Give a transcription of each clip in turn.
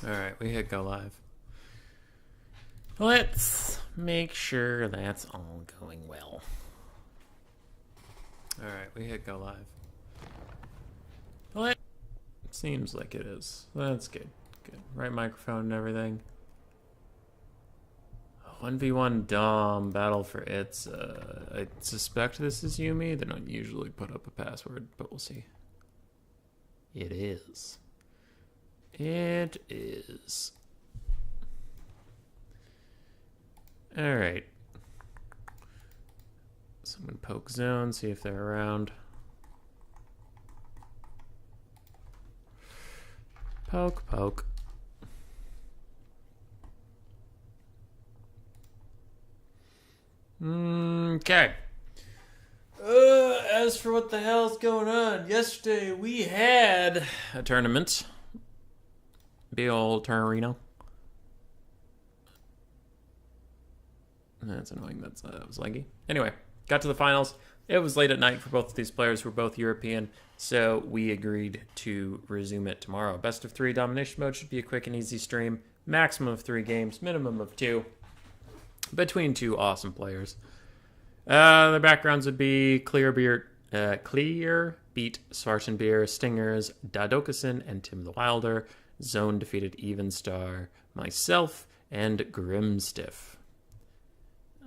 Alright, we hit go live. Let's make sure that's all going well. Alright, we hit go live. Well, it seems like it is. That's good. Good. Right microphone and everything. 1v1 Dom, battle for its. I suspect this is Yumi. They don't usually put up a password, but we'll see. It is. It is. Alright. Someone poke zone, see if they're around. Poke, poke. Okay. As for what the hell's going on, yesterday we had a tournament. Big old Torino. That's annoying. That was laggy. Anyway, got to the finals. It was late at night for both of these players who were both European, so we agreed to resume it tomorrow. Best of 3 domination mode should be a quick and easy stream. Maximum of 3 games, minimum of 2. Between 2 awesome players. The backgrounds would be Klear beat Svartenbeer, Stingers, Dadokason, and Tim the Wilder. Zone defeated Evenstar, myself, and Grimstiff.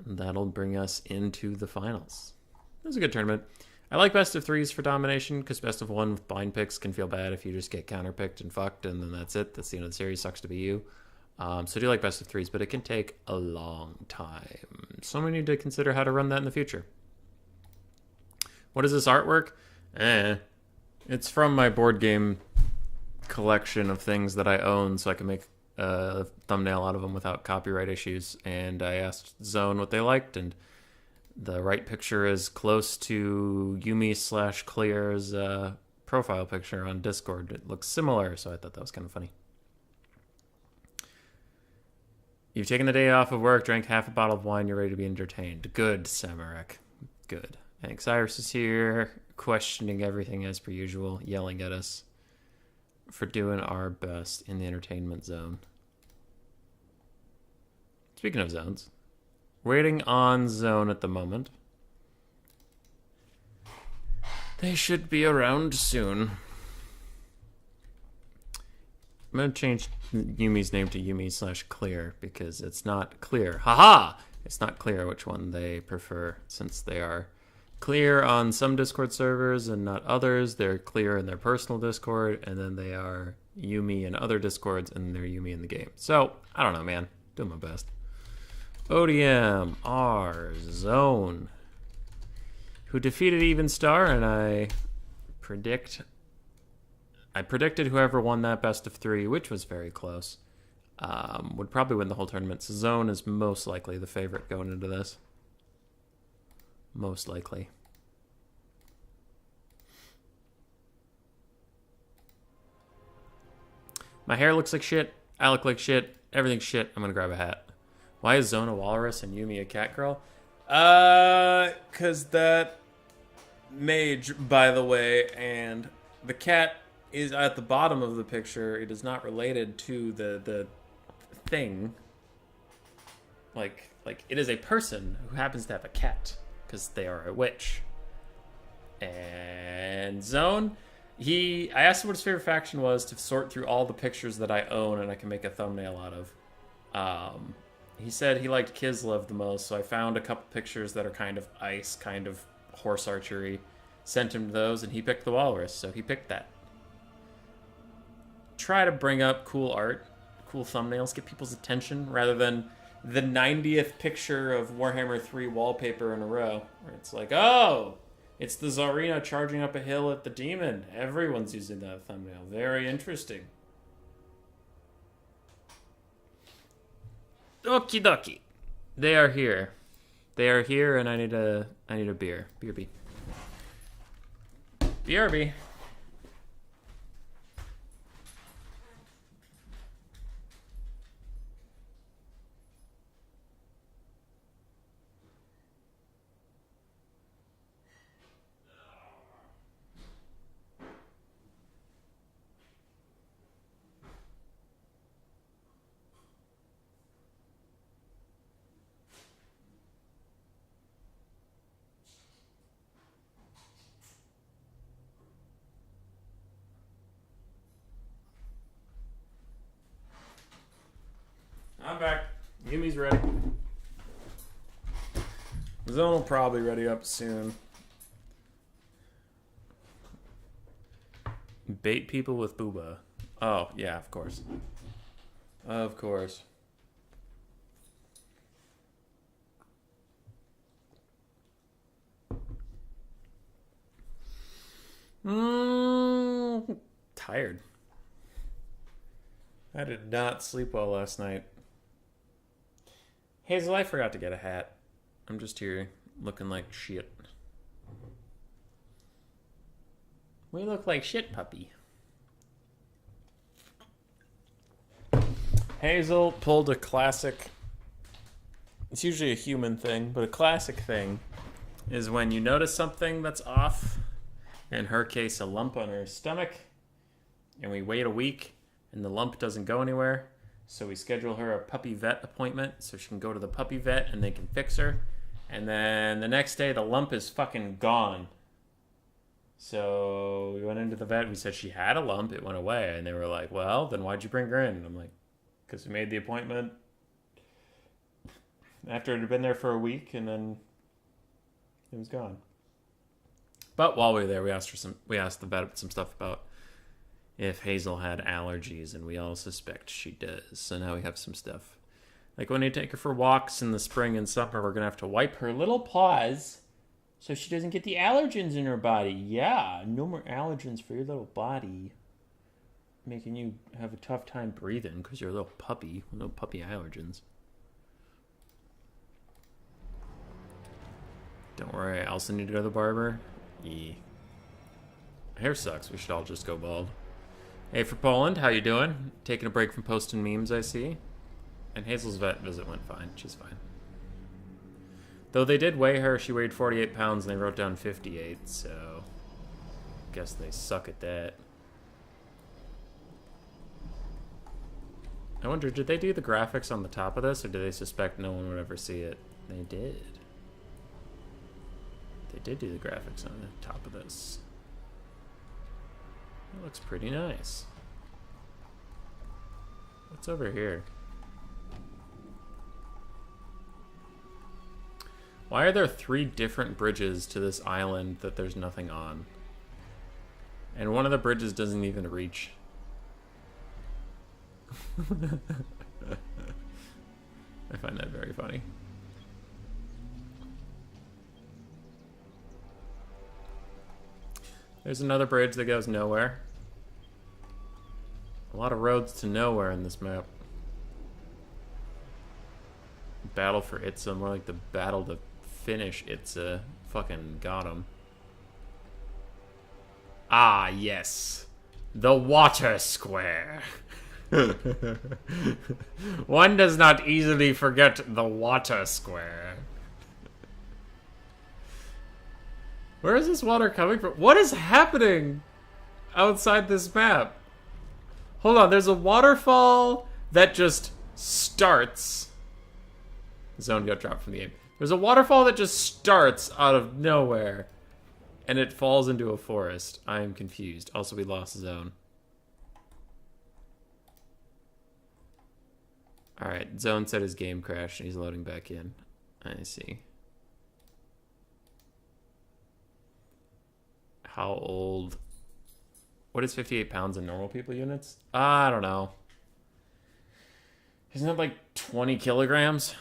That'll bring us into the finals. It was a good tournament. I like best of 3s for domination, because best of 1 with blind picks can feel bad if you just get counterpicked and fucked, and then that's it. That's the end of the series. Sucks to be you. So I do like best of 3s, but it can take a long time. So we need to consider how to run that in the future. What is this artwork? It's from my board game collection of things that I own, so I can make a thumbnail out of them without copyright issues. And I asked Zone what they liked, and the right picture is close to Yumi/Klear's profile picture on Discord. It looks similar, so I thought that was kind of funny. You've taken the day off of work, drank half a bottle of wine, you're ready to be entertained. Good, Samarak. Good. And Cyrus is here, questioning everything as per usual, yelling at us for doing our best in the entertainment zone. Speaking of zones, waiting on zone at the moment. They should be around soon. I'm going to change Yumi's name to Yumi/Klear because it's not clear. Haha! It's not clear which one they prefer, since they are clear on some Discord servers and not others. They're clear in their personal Discord, and then they are Yumi in other Discords, and they're Yumi in the game. So, I don't know, man. Doing my best. ODM-r Zone, who defeated Evenstar, and I predicted whoever won that best of 3, which was very close, would probably win the whole tournament. So Zone is most likely the favorite going into this. Most likely. My hair looks like shit. I look like shit. Everything's shit. I'm going to grab a hat. Why is Zone a walrus and Yumi a cat girl? 'Cause that mage, by the way, and the cat is at the bottom of the picture. It is not related to the thing. Like it is a person who happens to have a cat because they are a witch. And Zone, I asked him what his favorite faction was to sort through all the pictures that I own and I can make a thumbnail out of. He said he liked Kislev the most, so I found a couple pictures that are kind of ice, kind of horse archery, sent him those, and he picked the walrus, so he picked that. Try to bring up cool art, cool thumbnails, get people's attention, rather than the 90th picture of Warhammer 3 wallpaper in a row, where it's like, oh, it's the Tsarina charging up a hill at the demon. Everyone's using that thumbnail. Very interesting. Okie dokie. They are here. They are here, and I need a beer. BRB. BRB. He's ready. Zone will probably ready up soon. Bait people with booba. Oh, yeah, of course. Of course. Tired. I did not sleep well last night. Hazel, I forgot to get a hat. I'm just here looking like shit. We look like shit, puppy. Hazel pulled a classic. It's usually a human thing, but a classic thing is when you notice something that's off. In her case, a lump on her stomach. And we wait a week, and the lump doesn't go anywhere. So we schedule her a puppy vet appointment so she can go to the puppy vet and they can fix her. And then the next day, the lump is fucking gone. So we went into the vet. We said she had a lump. It went away. And they were like, well, then why'd you bring her in? And I'm like, because we made the appointment after it had been there for a week, and then it was gone. But while we were there, we asked the vet some stuff about if Hazel had allergies, and we all suspect she does. So now we have some stuff. Like when you take her for walks in the spring and summer, we're going to have to wipe her little paws so she doesn't get the allergens in her body. Yeah, no more allergens for your little body. Making you have a tough time breathing because you're a little puppy with no puppy allergens. Don't worry, I also need to go to the barber. Yeah. Hair sucks. We should all just go bald. Hey, for Poland, how you doing? Taking a break from posting memes, I see. And Hazel's vet visit went fine. She's fine. Though they did weigh her, she weighed 48 pounds and they wrote down 58, so guess they suck at that. I wonder, did they do the graphics on the top of this, or did they suspect no one would ever see it? They did. They did do the graphics on the top of this. It looks pretty nice. What's over here? Why are there 3 different bridges to this island that there's nothing on? And one of the bridges doesn't even reach. I find that very funny. There's another bridge that goes nowhere. A lot of roads to nowhere in this map. Battle for Itza, more like the battle to finish Itza. Fucking got him. Ah, yes. The water square. One does not easily forget the water square. Where is this water coming from? What is happening outside this map? Hold on, there's a waterfall that just starts. Zone got dropped from the game. There's a waterfall that just starts out of nowhere. And it falls into a forest. I am confused. Also, we lost Zone. Alright, Zone said his game crashed and he's loading back in. I see. How old? What is 58 pounds in normal people units? I don't know. Isn't it like 20 kilograms?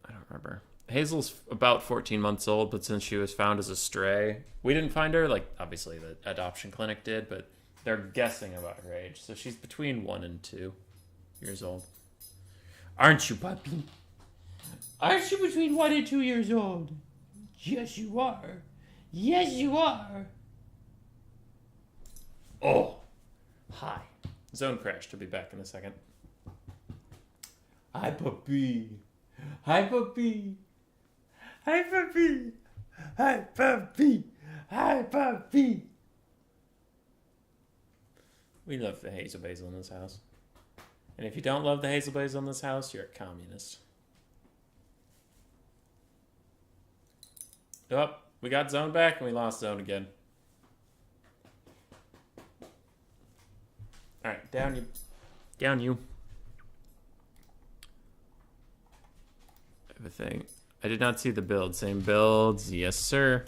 I don't remember. Hazel's about 14 months old, but since she was found as a stray, we didn't find her. Like, obviously the adoption clinic did, but they're guessing about her age. So she's between 1 and 2 years old. Aren't you, puppy? Aren't you between 1 and 2 years old? Yes, you are. Yes, you are. Oh. Hi. Zone crashed. I'll be back in a second. Hi, puppy. Hi, puppy. Hi, puppy. Hi, puppy. Hi, puppy. We love the hazel basil in this house. And if you don't love the hazel basil in this house, you're a communist. Oh, we got Zone back and we lost Zone again. Alright, down you. Down you. have a thing. I did not see the build. Same builds. Yes, sir.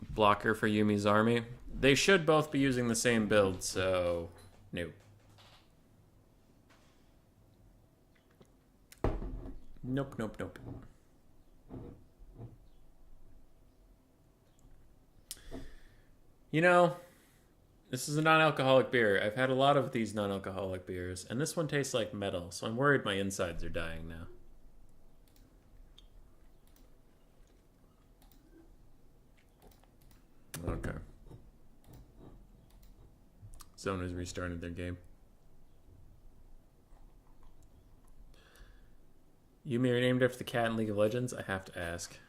Blocker for Yumi's army. They should both be using the same build, so no. Nope, nope, nope. You know, this is a non-alcoholic beer. I've had a lot of these non-alcoholic beers, and this one tastes like metal, so I'm worried my insides are dying now. Okay. Zone has restarted their game. Yumi are named after the cat in League of Legends? I have to ask.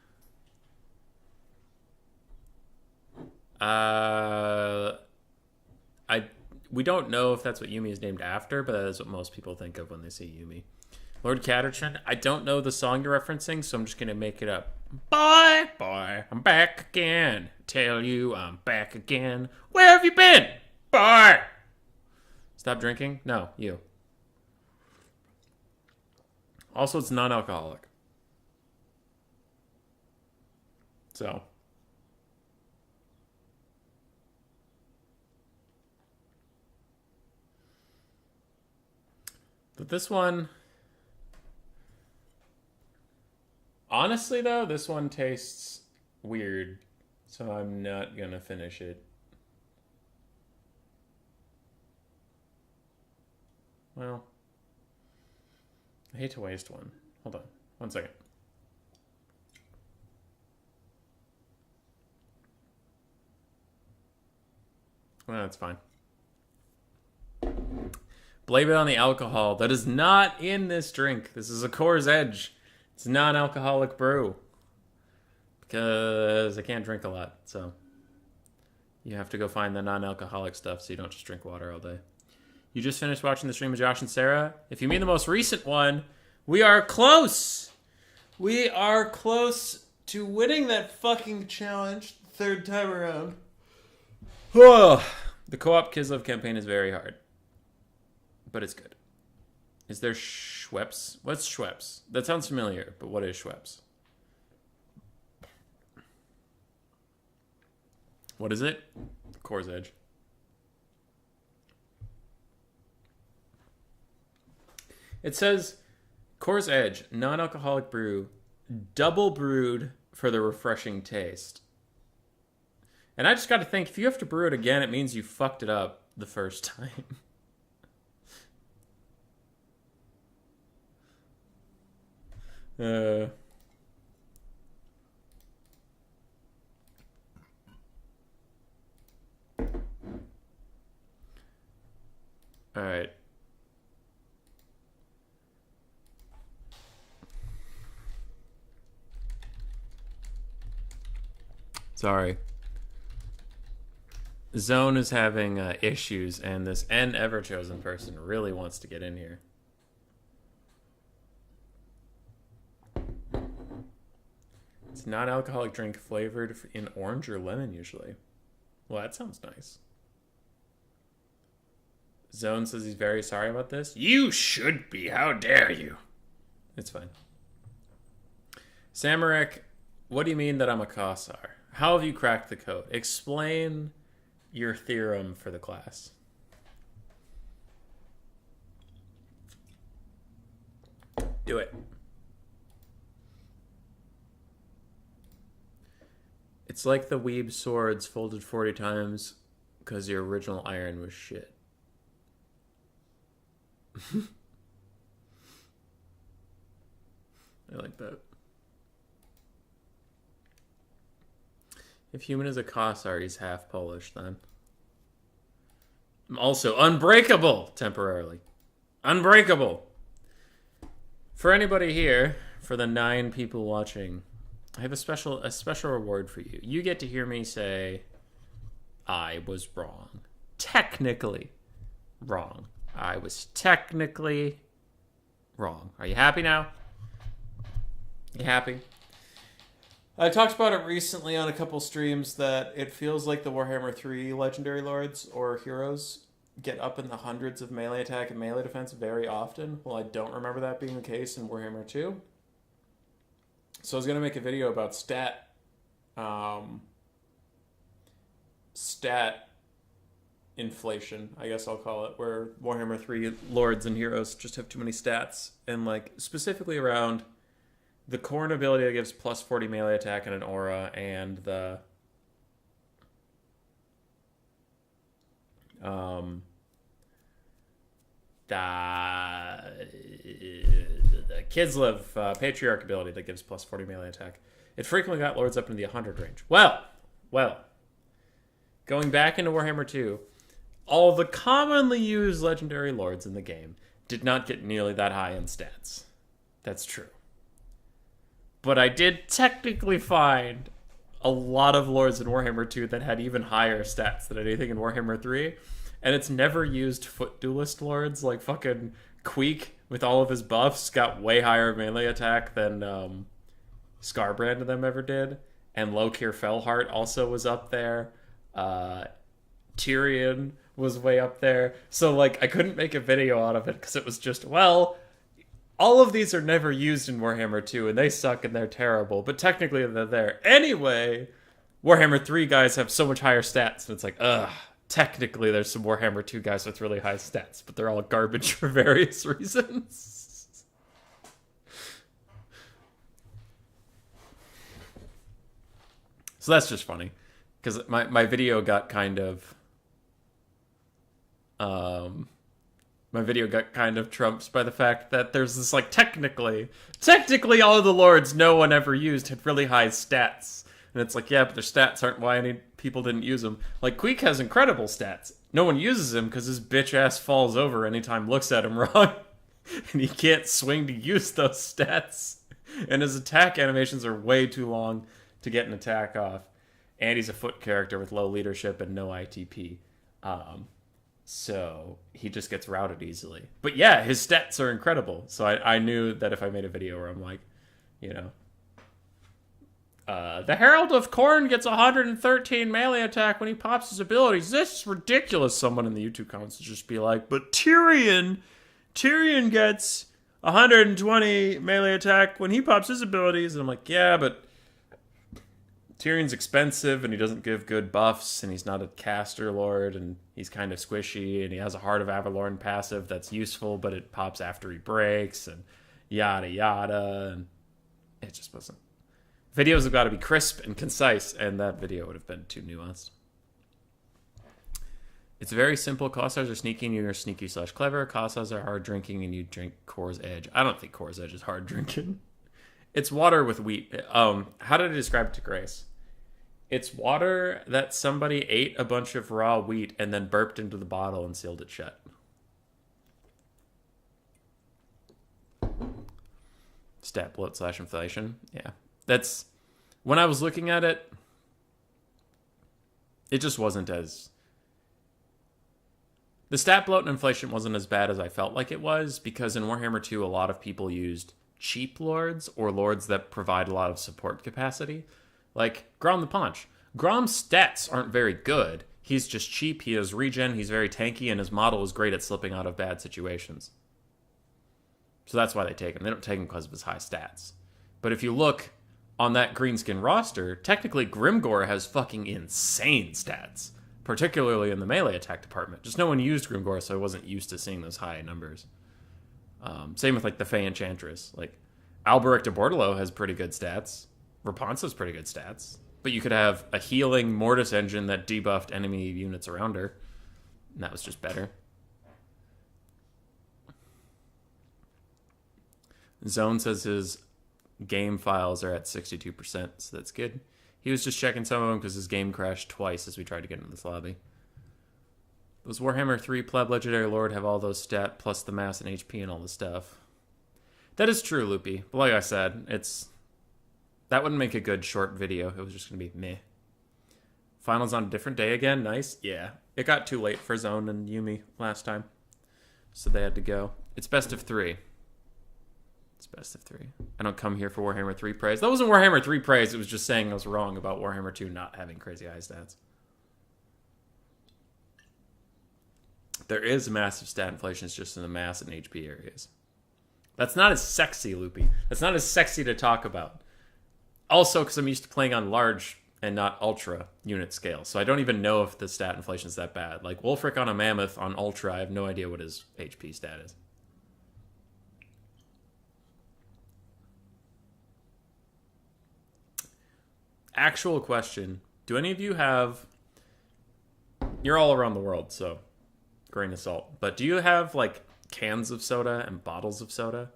We don't know if that's what Yumi is named after, but that is what most people think of when they say Yumi. Lord Catterton, I don't know the song you're referencing, so I'm just going to make it up. Boy, boy, I'm back again. Tell you I'm back again. Where have you been? Boy! Stop drinking? No, you. Also, it's non-alcoholic. So. But this one... Honestly, though, this one tastes weird. So I'm not going to finish it. Well... I hate to waste one. Hold on. 1 second. Well, that's fine. Blame it on the alcohol. That is not in this drink. This is a Coors Edge. It's a non-alcoholic brew. Because I can't drink a lot, so... You have to go find the non-alcoholic stuff so you don't just drink water all day. You just finished watching the stream of Josh and Sarah. If you mean the most recent one, we are close. We are close to winning that fucking challenge third time around. Oh, the co-op Kislev campaign is very hard. But it's good. Is there Schweppes? What's Schweppes? That sounds familiar, but what is Schweppes? What is it? Coors Edge. It says, Coors Edge, non-alcoholic brew, double brewed for the refreshing taste. And I just got to think, if you have to brew it again, it means you fucked it up the first time. All right. Sorry. Zone is having issues, and this ever-chosen person really wants to get in here. It's non-alcoholic drink flavored in orange or lemon, usually. Well, that sounds nice. Zone says he's very sorry about this. You should be. How dare you? It's fine. Samarek, what do you mean that I'm a Kossar? How have you cracked the code? Explain your theorem for the class. Do it. It's like the weeb swords folded 40 times because your original iron was shit. I like that. If human is a Kossar, he's half Polish then. Also, unbreakable temporarily. Unbreakable. For anybody here, for the 9 people watching, I have a special reward for you. You get to hear me say, I was wrong. Technically wrong. I was technically wrong. Are you happy now? You happy? I talked about it recently on a couple streams that it feels like the Warhammer 3 Legendary Lords or Heroes get up in the hundreds of melee attack and melee defense very often. Well, I don't remember that being the case in Warhammer 2. So I was going to make a video about stat inflation, I guess I'll call it, where Warhammer 3 lords and heroes just have too many stats, and like specifically around the Khorne ability that gives plus 40 melee attack and an aura, and the Kislev Patriarch ability that gives plus 40 melee attack. It frequently got lords up into the 100 range. Well, going back into Warhammer 2, all the commonly used legendary lords in the game did not get nearly that high in stats. That's true. But I did technically find a lot of lords in Warhammer 2 that had even higher stats than anything in Warhammer 3. And it's never used foot duelist lords, like fucking Queek with all of his buffs got way higher melee attack than Scarbrand of them ever did. And Lokir Fellheart also was up there. Tyrion was way up there. So like I couldn't make a video out of it because it was just, well, all of these are never used in Warhammer 2 and they suck and they're terrible, but technically they're there. Anyway, Warhammer 3 guys have so much higher stats and it's like, technically there's some Warhammer 2 guys with really high stats, but they're all garbage for various reasons. So that's just funny, because my video got kind of trumped by the fact that there's this like technically all of the lords no one ever used had really high stats. And it's like, yeah, but their stats aren't why any people didn't use them. Like, Queek has incredible stats. No one uses him because his bitch ass falls over anytime looks at him wrong. And he can't swing to use those stats. And his attack animations are way too long to get an attack off. And he's a foot character with low leadership and no ITP. So he just gets routed easily. But yeah, his stats are incredible. So I knew that if I made a video where I'm like, you know, the Herald of Khorne gets 113 melee attack when he pops his abilities. This is ridiculous. Someone in the YouTube comments would just be like, but Tyrion gets 120 melee attack when he pops his abilities. And I'm like, yeah, but Tyrion's expensive and he doesn't give good buffs and he's not a caster lord and he's kind of squishy and he has a Heart of Avalorn passive that's useful, but it pops after he breaks and yada yada. And it just wasn't. Videos have got to be crisp and concise, and that video would have been too nuanced. It's very simple. Cossars are sneaky and you're sneaky/clever. Cossars are hard drinking and you drink Core's Edge. I don't think Core's Edge is hard drinking. It's water with wheat. How did I describe it to Grace? It's water that somebody ate a bunch of raw wheat and then burped into the bottle and sealed it shut. Stat bloat/inflation. Yeah. That's, when I was looking at it, it just wasn't as, the stat bloat and inflation wasn't as bad as I felt like it was, because in Warhammer 2 a lot of people used cheap lords or lords that provide a lot of support capacity, like Grom the Paunch. Grom's stats aren't very good. He's just cheap, he has regen, he's very tanky, and his model is great at slipping out of bad situations. So that's why they take him. They don't take him because of his high stats. But if you look on that greenskin roster, technically Grimgor has fucking insane stats, particularly in the melee attack department. Just no one used Grimgor, so I wasn't used to seeing those high numbers. Same with like the Fey Enchantress. Like Alberic de Bordello has pretty good stats. Rapunzel's pretty good stats. But you could have a healing Mortis engine that debuffed enemy units around her, and that was just better. Zone says his game files are at 62%, so that's good. He was just checking some of them because his game crashed twice as we tried to get into this lobby. Those Warhammer 3 Pleb Legendary Lord have all those stat plus the mass and HP and all the stuff. That is true, Loopy. But like I said, that wouldn't make a good short video. It was just going to be meh. Finals on a different day again. Nice. Yeah. It got too late for Zone and Yumi last time, so they had to go. It's best of 3. It's best of 3. I don't come here for Warhammer 3 praise. That wasn't Warhammer 3 praise. It was just saying I was wrong about Warhammer 2 not having crazy high stats. There is massive stat inflation. It's just in the mass and HP areas. That's not as sexy, Loopy. That's not as sexy to talk about. Also, because I'm used to playing on large and not ultra unit scale. So I don't even know if the stat inflation is that bad. Like Wolfric on a Mammoth on ultra, I have no idea what his HP stat is. Actual question. Do any of you have... You're all around the world, so grain of salt. But do you have, like, cans of soda and bottles of soda?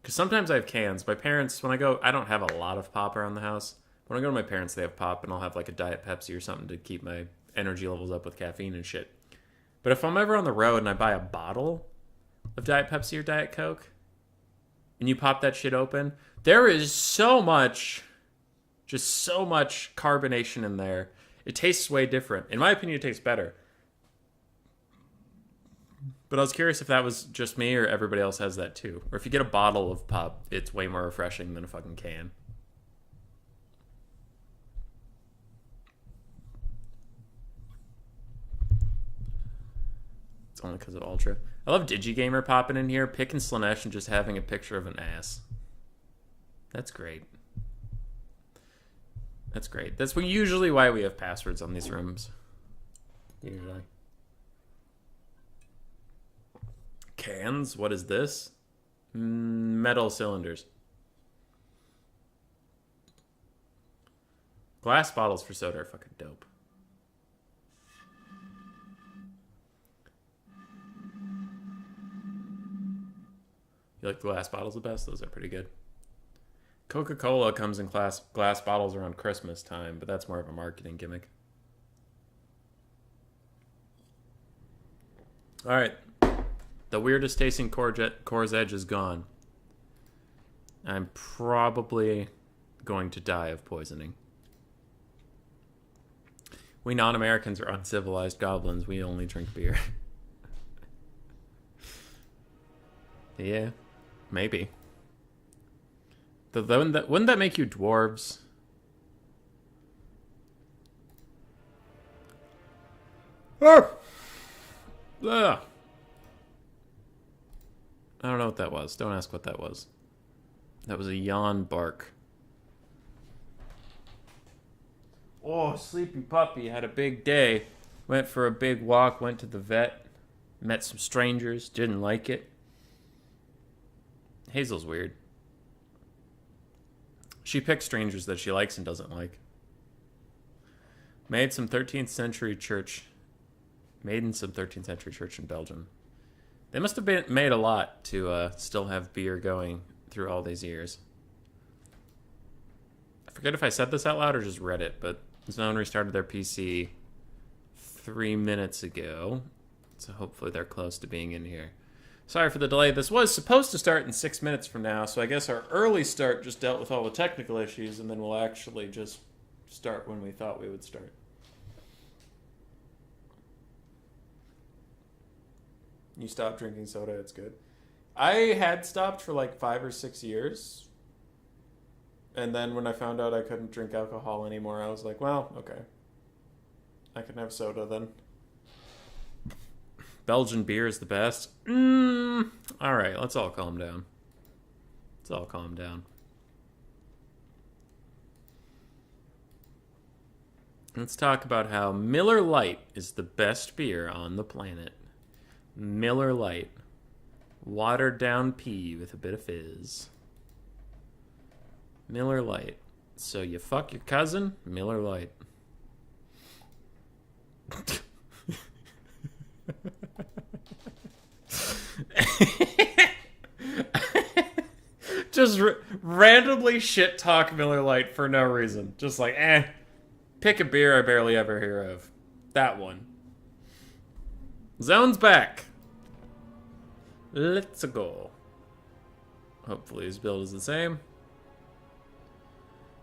Because sometimes I have cans. My parents, when I go... I don't have a lot of pop around the house. When I go to my parents, they have pop, and I'll have, like, a Diet Pepsi or something to keep my energy levels up with caffeine and shit. But if I'm ever on the road and I buy a bottle of Diet Pepsi or Diet Coke, and you pop that shit open, there is so much... Just so much carbonation in there. It tastes way different. In my opinion, it tastes better. But I was curious if that was just me or everybody else has that too. Or if you get a bottle of pop, it's way more refreshing than a fucking can. It's only because of Ultra. I love DigiGamer popping in here, picking Slaanesh and just having a picture of an ass. That's great. That's great. That's usually why we have passwords on these rooms. Usually. Cans? What is this? Metal cylinders. Glass bottles for soda are fucking dope. You like the glass bottles the best? Those are pretty good. Coca-Cola comes in glass bottles around Christmas time, but that's more of a marketing gimmick. All right. The weirdest tasting Core's Edge is gone. I'm probably going to die of poisoning. We non-Americans are uncivilized goblins. We only drink beer. Yeah, maybe. Wouldn't that make you dwarves? Ah! Ugh. I don't know what that was. Don't ask what that was. That was a yawn bark. Oh, sleepy puppy had a big day. Went for a big walk, went to the vet, met some strangers, didn't like it. Hazel's weird. She picks strangers that she likes and doesn't like. Made in some 13th century church in Belgium. They must have made a lot to still have beer going through all these years. I forget if I said this out loud or just read it, but Zone restarted their PC 3 minutes ago, so hopefully they're close to being in here. Sorry for the delay. This was supposed to start in 6 minutes from now, so I guess our early start just dealt with all the technical issues, and then we'll actually just start when we thought we would start. You stopped drinking soda, it's good. I had stopped for like 5 or 6 years, and then when I found out I couldn't drink alcohol anymore, I was like, well, okay. I can have soda then. Belgian beer is the best. Alright, let's all calm down. Let's all calm down. Let's talk about how Miller Lite is the best beer on the planet. Miller Lite. Watered down pea with a bit of fizz. Miller Lite. So you fuck your cousin? Miller Lite. Just randomly shit talk Miller Lite for no reason. Just like, pick a beer I barely ever hear of. That one. Zone's back. Let's go. Hopefully his build is the same.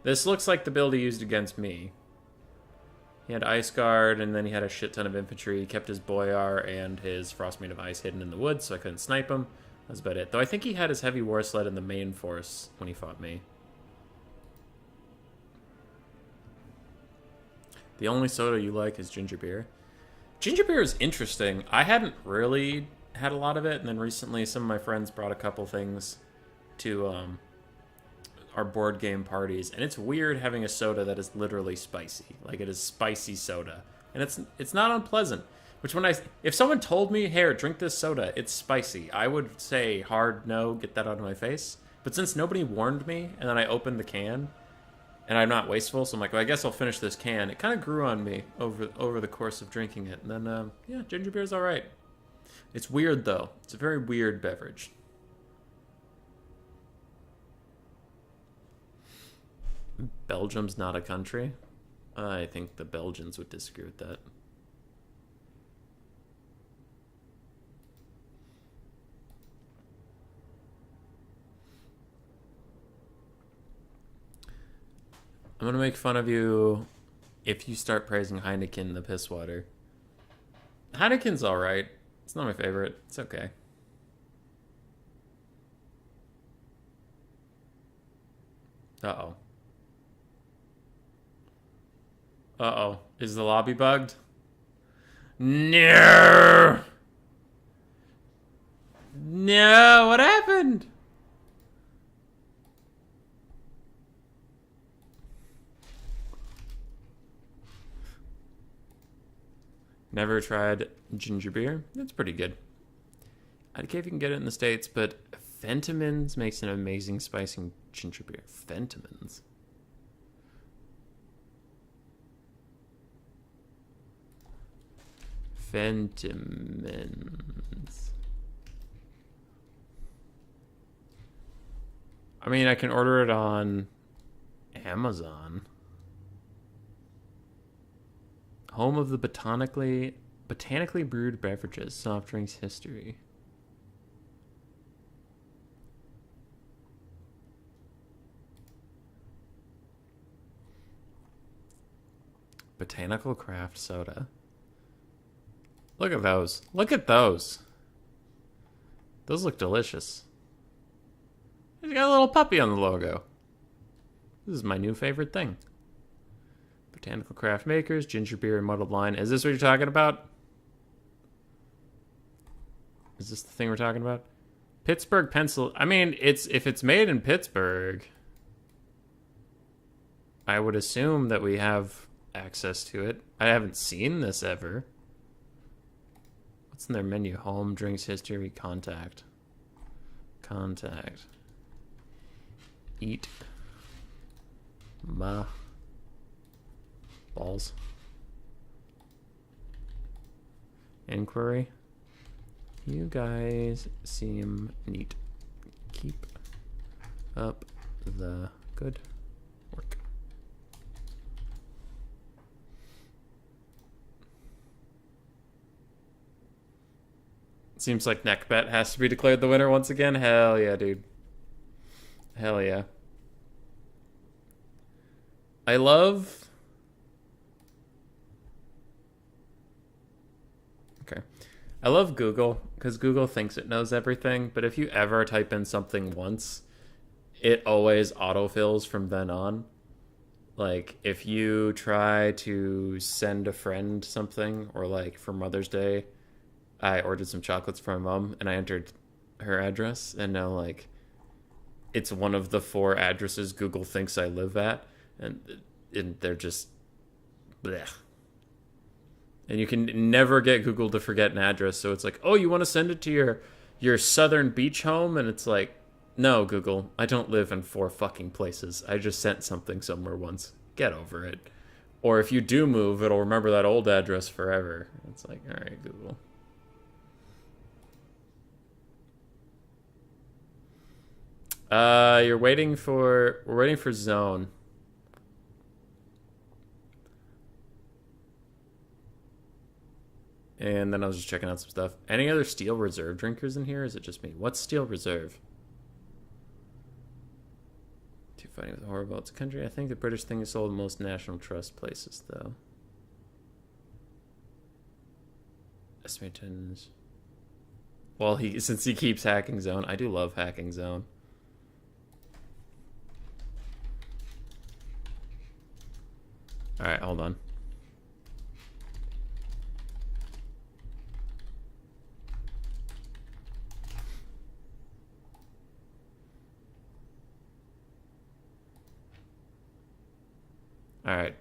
This looks like the build he used against me. He had Ice Guard, and then he had a shit ton of infantry. He kept his Boyar and his Frostmane of Ice hidden in the woods, so I couldn't snipe him. That's about it. Though I think he had his Heavy War Sled in the main force when he fought me. The only soda you like is ginger beer. Ginger beer is interesting. I hadn't really had a lot of it, and then recently some of my friends brought a couple things to our board game parties, and it's weird having a soda that is literally spicy. Like, it is spicy soda, and it's not unpleasant. Which if someone told me, "Here, drink this soda, it's spicy," I would say hard no, get that out of my face. But since nobody warned me, and then I opened the can, and I'm not wasteful, so I'm like, well, I guess I'll finish this can. It kind of grew on me over the course of drinking it, and then yeah, ginger beer's all right. It's weird though. It's a very weird beverage. Belgium's not a country. I think the Belgians would disagree with that. I'm gonna make fun of you if you start praising Heineken, the piss water. Heineken's alright. It's not my favorite. It's okay. Uh-oh. Uh-oh. Is the lobby bugged? No! No, what happened? Never tried ginger beer. It's pretty good. I don't care if you can get it in the States, but Fentimans makes an amazing spicing ginger beer. Fentimans. Fentimans. I mean, I can order it on Amazon. Home of the botanically brewed beverages, soft drinks history. Botanical craft soda. Look at those. Look at those. Those look delicious. It's got a little puppy on the logo. This is my new favorite thing. Botanical craft makers, ginger beer, and muddled wine. Is this what you're talking about? Is this the thing we're talking about? Pittsburgh, Pennsylvania. I mean, if it's made in Pittsburgh, I would assume that we have access to it. I haven't seen this ever. What's in their menu? Home, drinks, history, contact. Contact. Eat. Ma. Balls. Inquiry. You guys seem neat. Keep up the good work. Seems like Neckbet has to be declared the winner once again. Hell yeah, dude. Hell yeah. I love... Okay. I love Google, because Google thinks it knows everything, but if you ever type in something once, it always autofills from then on. Like, if you try to send a friend something, or like for Mother's Day, I ordered some chocolates for my mom, and I entered her address, and now, like, it's one of the 4 addresses Google thinks I live at, and they're just... bleh. And you can never get Google to forget an address, so it's like, oh, you want to send it to your southern beach home? And it's like, no, Google, I don't live in 4 fucking places. I just sent something somewhere once. Get over it. Or if you do move, it'll remember that old address forever. It's like, all right, Google. We're waiting for Zone. And then I was just checking out some stuff. Any other Steel Reserve drinkers in here? Or is it just me? What's Steel Reserve? Too funny with horrible. It's a country. I think the British thing is sold in most National Trust places, though. Estimated. Well, since he keeps hacking Zone, I do love hacking Zone. All right, hold on. Alright.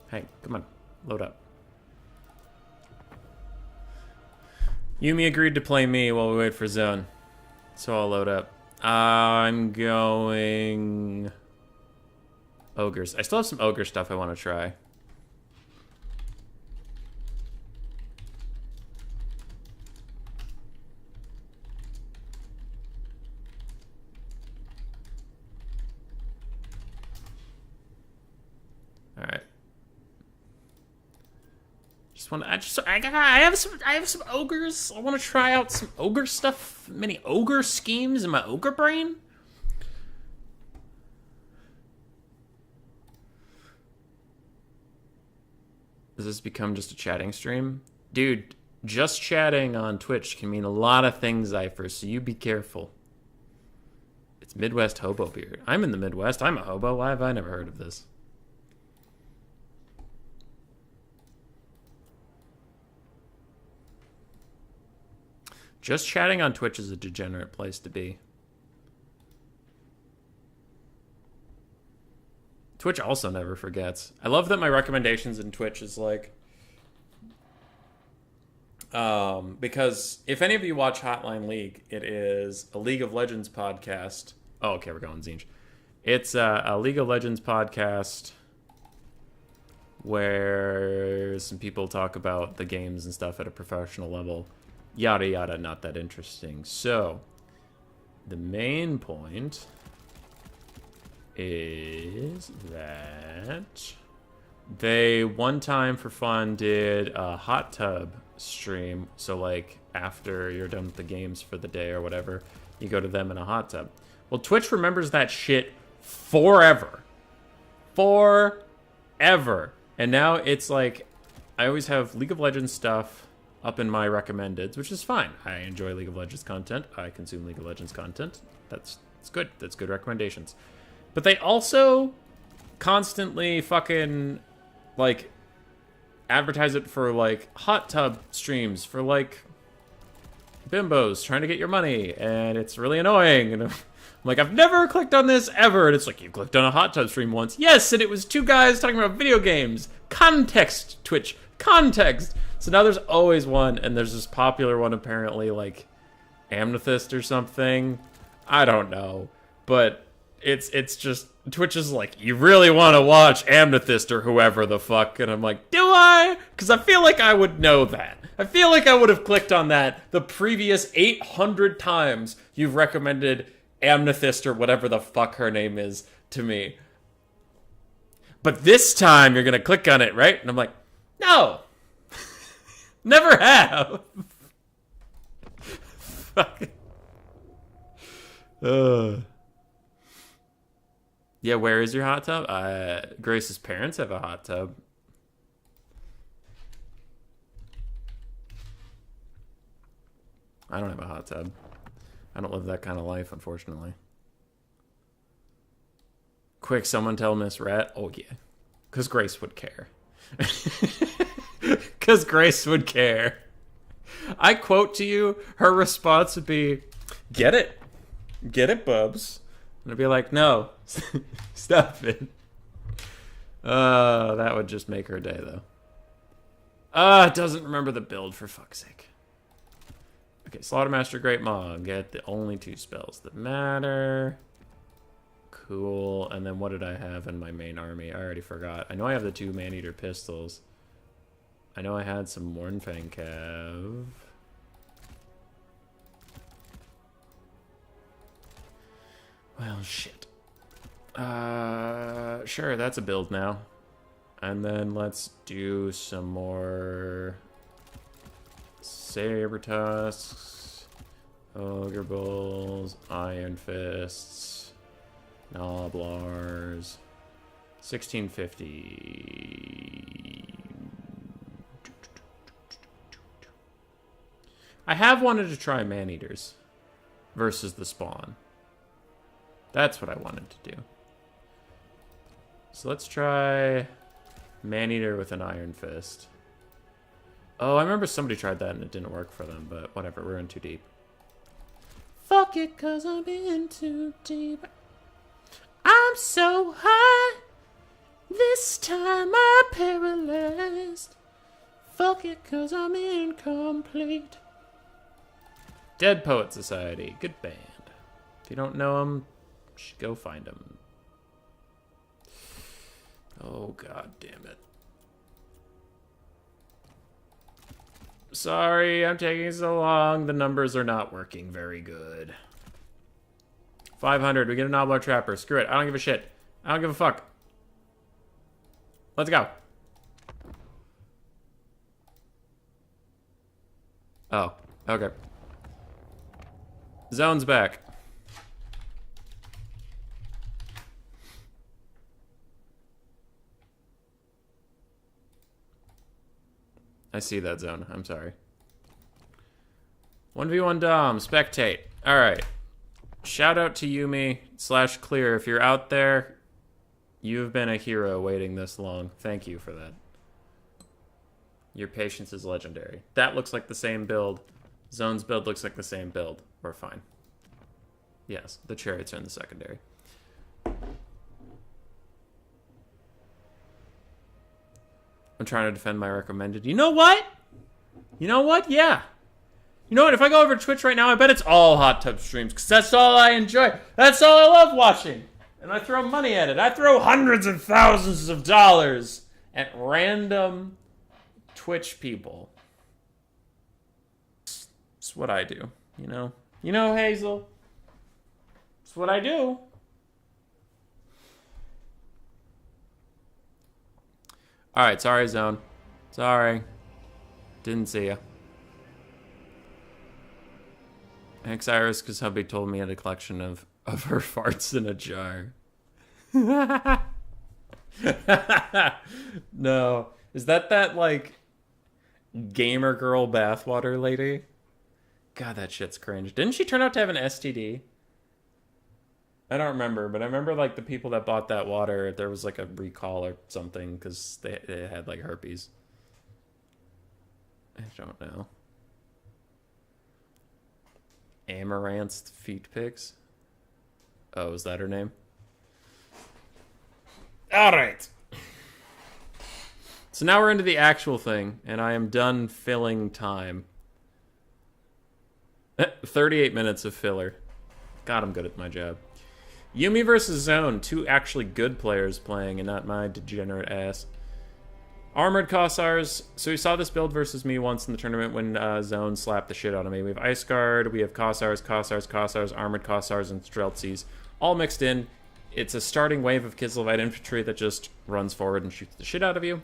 Hey, come on. Load up. Yumi agreed to play me while we wait for Zone. So I'll load up. I'm going... Ogres. I still have some ogre stuff I want to try. Alright. I have some ogres. I want to try out some ogre stuff. Many ogre schemes in my ogre brain. Does this become just a chatting stream? Dude, just chatting on Twitch can mean a lot of things, Zypher, so you be careful. It's Midwest hobo beer. I'm in the Midwest. I'm a hobo. Why have I never heard of this? Just chatting on Twitch is a degenerate place to be. Twitch also never forgets. I love that my recommendations in Twitch is like... because if any of you watch Hotline League, it is a League of Legends podcast. Oh, okay, we're going Tzeentch. It's a League of Legends podcast where some people talk about the games and stuff at a professional level. Yada yada, not that interesting. So, the main point is that they one time for fun did a hot tub stream. So like after you're done with the games for the day or whatever, you go to them in a hot tub. Well, Twitch remembers that shit forever. Forever. And now it's like, I always have League of Legends stuff up in my recommendeds, which is fine. I enjoy League of Legends content. I consume League of Legends content. That's good. That's good recommendations. But they also constantly fucking, like, advertise it for, like, hot tub streams for, like, bimbos trying to get your money. And it's really annoying. And I'm like, I've never clicked on this ever. And it's like, you clicked on a hot tub stream once. Yes, and it was two guys talking about video games. Context, Twitch. Context. So now there's always one, and there's this popular one apparently, like Amethyst or something. I don't know, but it's just Twitch is like, you really want to watch Amethyst or whoever the fuck, and I'm like, do I? Because I feel like I would know that. I feel like I would have clicked on that the previous 800 times you've recommended Amethyst or whatever the fuck her name is to me. But this time you're gonna click on it, right? And I'm like, no. Never have. Fuck. Yeah, where is your hot tub? Grace's parents have a hot tub. I don't have a hot tub. I don't live that kind of life, unfortunately. Quick, someone tell Miss Rat. Oh, yeah. Because Grace would care. Because Grace would care. I quote to you, her response would be, get it. Get it, Bubs. And I'd be like, no. Stop it. That would just make her day, though. It doesn't remember the build, for fuck's sake. Okay, Slaughtermaster Great Maw. Get the only 2 spells that matter. Cool. And then what did I have in my main army? I already forgot. I know I have the 2 Man-Eater pistols. I know I had some Mornfang Cav. Well, shit. Sure, that's a build now. And then let's do some more Saber Tusks, Ogre Bulls, Iron Fists, Noblars, 1650. I have wanted to try Man-Eaters versus the Spawn. That's what I wanted to do. So let's try Man-Eater with an Iron Fist. Oh, I remember somebody tried that and it didn't work for them, but whatever, we're in too deep. Fuck it, cause I'm in too deep. I'm so high. This time I'm paralyzed. Fuck it, cause I'm incomplete. Dead Poet Society. Good band. If you don't know them, you should go find them. Oh, god damn it. Sorry, I'm taking so long. The numbers are not working very good. 500. We get a Nobbler Trapper. Screw it. I don't give a shit. I don't give a fuck. Let's go. Oh, okay. Zone's back. I see that zone. I'm sorry. 1v1 Dom. Spectate. Alright. Shout out to Yumi / Klear. If you're out there, you've been a hero waiting this long. Thank you for that. Your patience is legendary. That looks like the same build. Zone's build looks like the same build. We're fine. Yes, the chariots are in the secondary. I'm trying to defend my recommended. You know what? You know what? Yeah. You know what? If I go over to Twitch right now, I bet it's all hot tub streams, because that's all I enjoy. That's all I love watching. And I throw money at it. I throw hundreds of thousands of dollars at random Twitch people. It's what I do, you know? You know, Hazel? It's what I do. Alright, sorry, Zone. Sorry. Didn't see ya. Thanks, Iris, because hubby told me he had a collection of her farts in a jar. No. Is that, like, gamer girl bathwater lady? God, that shit's cringe. Didn't she turn out to have an STD? I don't remember, but I remember, like, the people that bought that water, there was, like, a recall or something, because they had, like, herpes. I don't know. Amaranth's feet pics? Oh, is that her name? Alright. So now we're into the actual thing, and I am done filling time. 38 minutes of filler. God, I'm good at my job. Yumi versus Zone. Two actually good players playing, and not my degenerate ass. Armored Kossars. So we saw this build versus me once in the tournament when Zone slapped the shit out of me. We have Ice Guard, we have Kossars, Armored Kossars, and Streltsies. All mixed in. It's a starting wave of Kislevite infantry that just runs forward and shoots the shit out of you,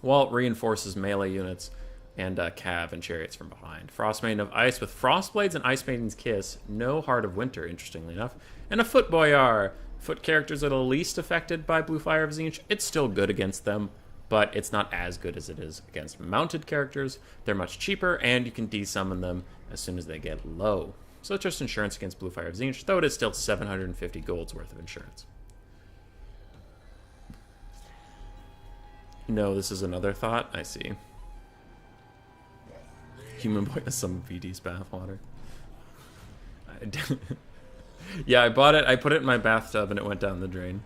while it reinforces melee units and cav and chariots from behind. Frost Maiden of Ice with Frostblades and Ice Maiden's Kiss. No Heart of Winter, interestingly enough. And a Foot Boyar. Foot characters that are least affected by Blue Fire of Tzeentch. It's still good against them, but it's not as good as it is against mounted characters. They're much cheaper, and you can desummon them as soon as they get low. So it's just insurance against Blue Fire of Tzeentch, though it is still 750 gold's worth of insurance. No, this is another thought. I see. Human Boy has some VD's bathwater. Yeah, I bought it. I put it in my bathtub and it went down the drain.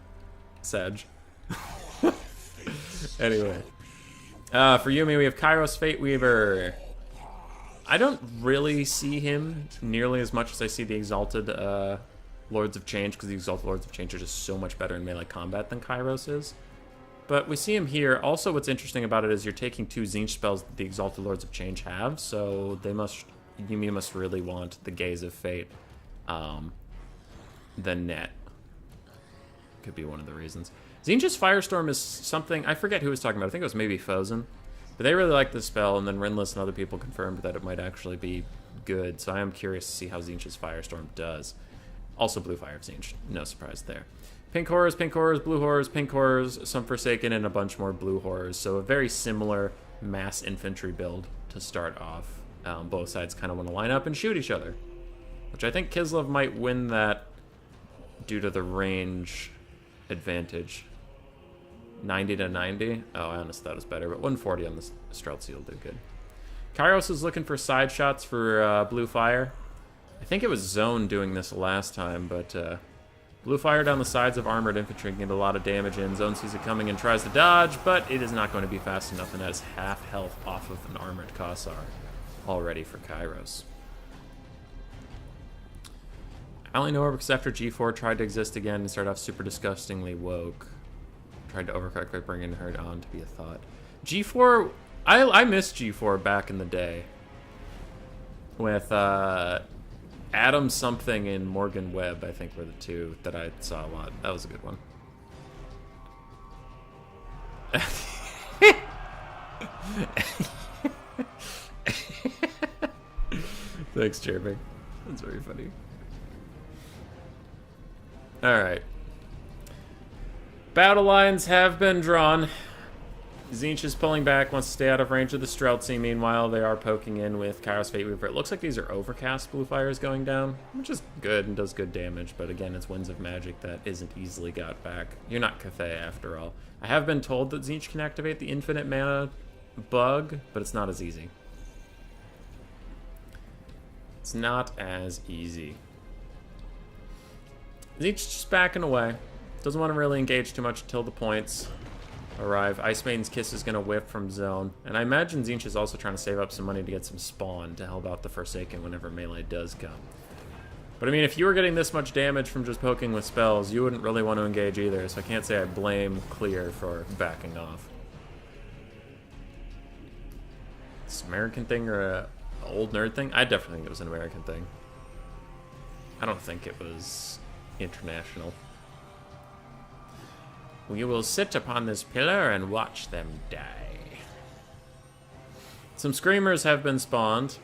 Sag. Anyway. For Yumi, we have Kairos Fate Weaver. I don't really see him nearly as much as I see the Exalted Lords of Change, because the Exalted Lords of Change are just so much better in melee combat than Kairos is. But we see him here. Also, what's interesting about it is you're taking two Tzeentch spells that the Exalted Lords of Change have, so Yumi must really want the Gaze of Fate. The net. Could be one of the reasons. Tzeentch's Firestorm is something, I forget who was talking about, I think it was maybe Fozen. But they really like this spell, and then Rinless and other people confirmed that it might actually be good, so I am curious to see how Tzeentch's Firestorm does. Also Blue Fire of Tzeentch, no surprise there. Pink Horrors, Blue Horrors, Pink Horrors, some Forsaken, and a bunch more Blue Horrors. So a very similar mass infantry build to start off. Both sides kind of want to line up and shoot each other, which I think Kislev might win that due to the range advantage. 90 to 90? Oh, I honestly thought it was better, but 140 on the Streltsy will do good. Kairos is looking for side shots for Blue Fire. I think it was Zone doing this last time, but blue fire down the sides of armored infantry can get a lot of damage in. Zone sees it coming and tries to dodge, but it is not going to be fast enough, and that is half health off of an armored Kossar already for Kairos. I only know her because after G4 tried to exist again and started off super disgustingly woke. Tried to overcorrect by bringing her on to be a thought. G4, I missed G4 back in the day. With Adam something and Morgan Webb, I think were the two that I saw a lot. That was a good one. Thanks, Jeremy. That's very funny. Alright. Battle lines have been drawn. Tzeentch is pulling back, wants to stay out of range of the Streltsy. Meanwhile, they are poking in with Kairos Fate Weaver. It looks like these are overcast blue fires going down, which is good and does good damage, but again, it's Winds of Magic that isn't easily got back. You're not Cathay after all. I have been told that Tzeentch can activate the infinite mana bug, but it's not as easy. It's not as easy. Tzeentch just backing away. Doesn't want to really engage too much until the points arrive. Ice Maiden's Kiss is going to whip from zone. And I imagine Tzeentch is also trying to save up some money to get some spawn to help out the Forsaken whenever melee does come. But I mean, if you were getting this much damage from just poking with spells, you wouldn't really want to engage either, so I can't say I blame Klear for backing off. It's an American thing or a old nerd thing? I definitely think it was an American thing. I don't think it was international. We will sit upon this pillar and watch them die. Some Screamers have been spawned.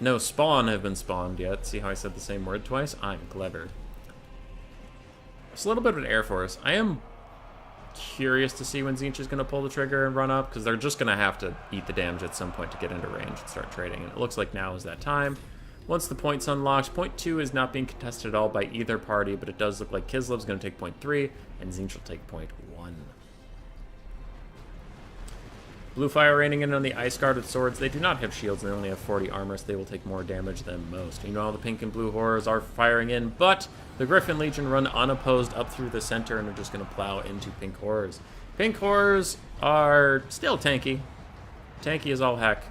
No Spawn have been spawned yet. See how I said the same word twice? I'm clever. It's a little bit of an Air Force. I am curious to see when Tzeentch is going to pull the trigger and run up, because they're just going to have to eat the damage at some point to get into range and start trading. And it looks like now is that time. Once the point's unlocked, point 2 is not being contested at all by either party, but it does look like Kislev's going to take point 3, and Tzeentch will take point 1. Blue Fire raining in on the Ice Guard with swords. They do not have shields, and they only have 40 armor, so they will take more damage than most. You know, all the pink and blue horrors are firing in, but the Griffin Legion run unopposed up through the center and are just going to plow into pink horrors. Pink horrors are still tanky. Tanky as all heck.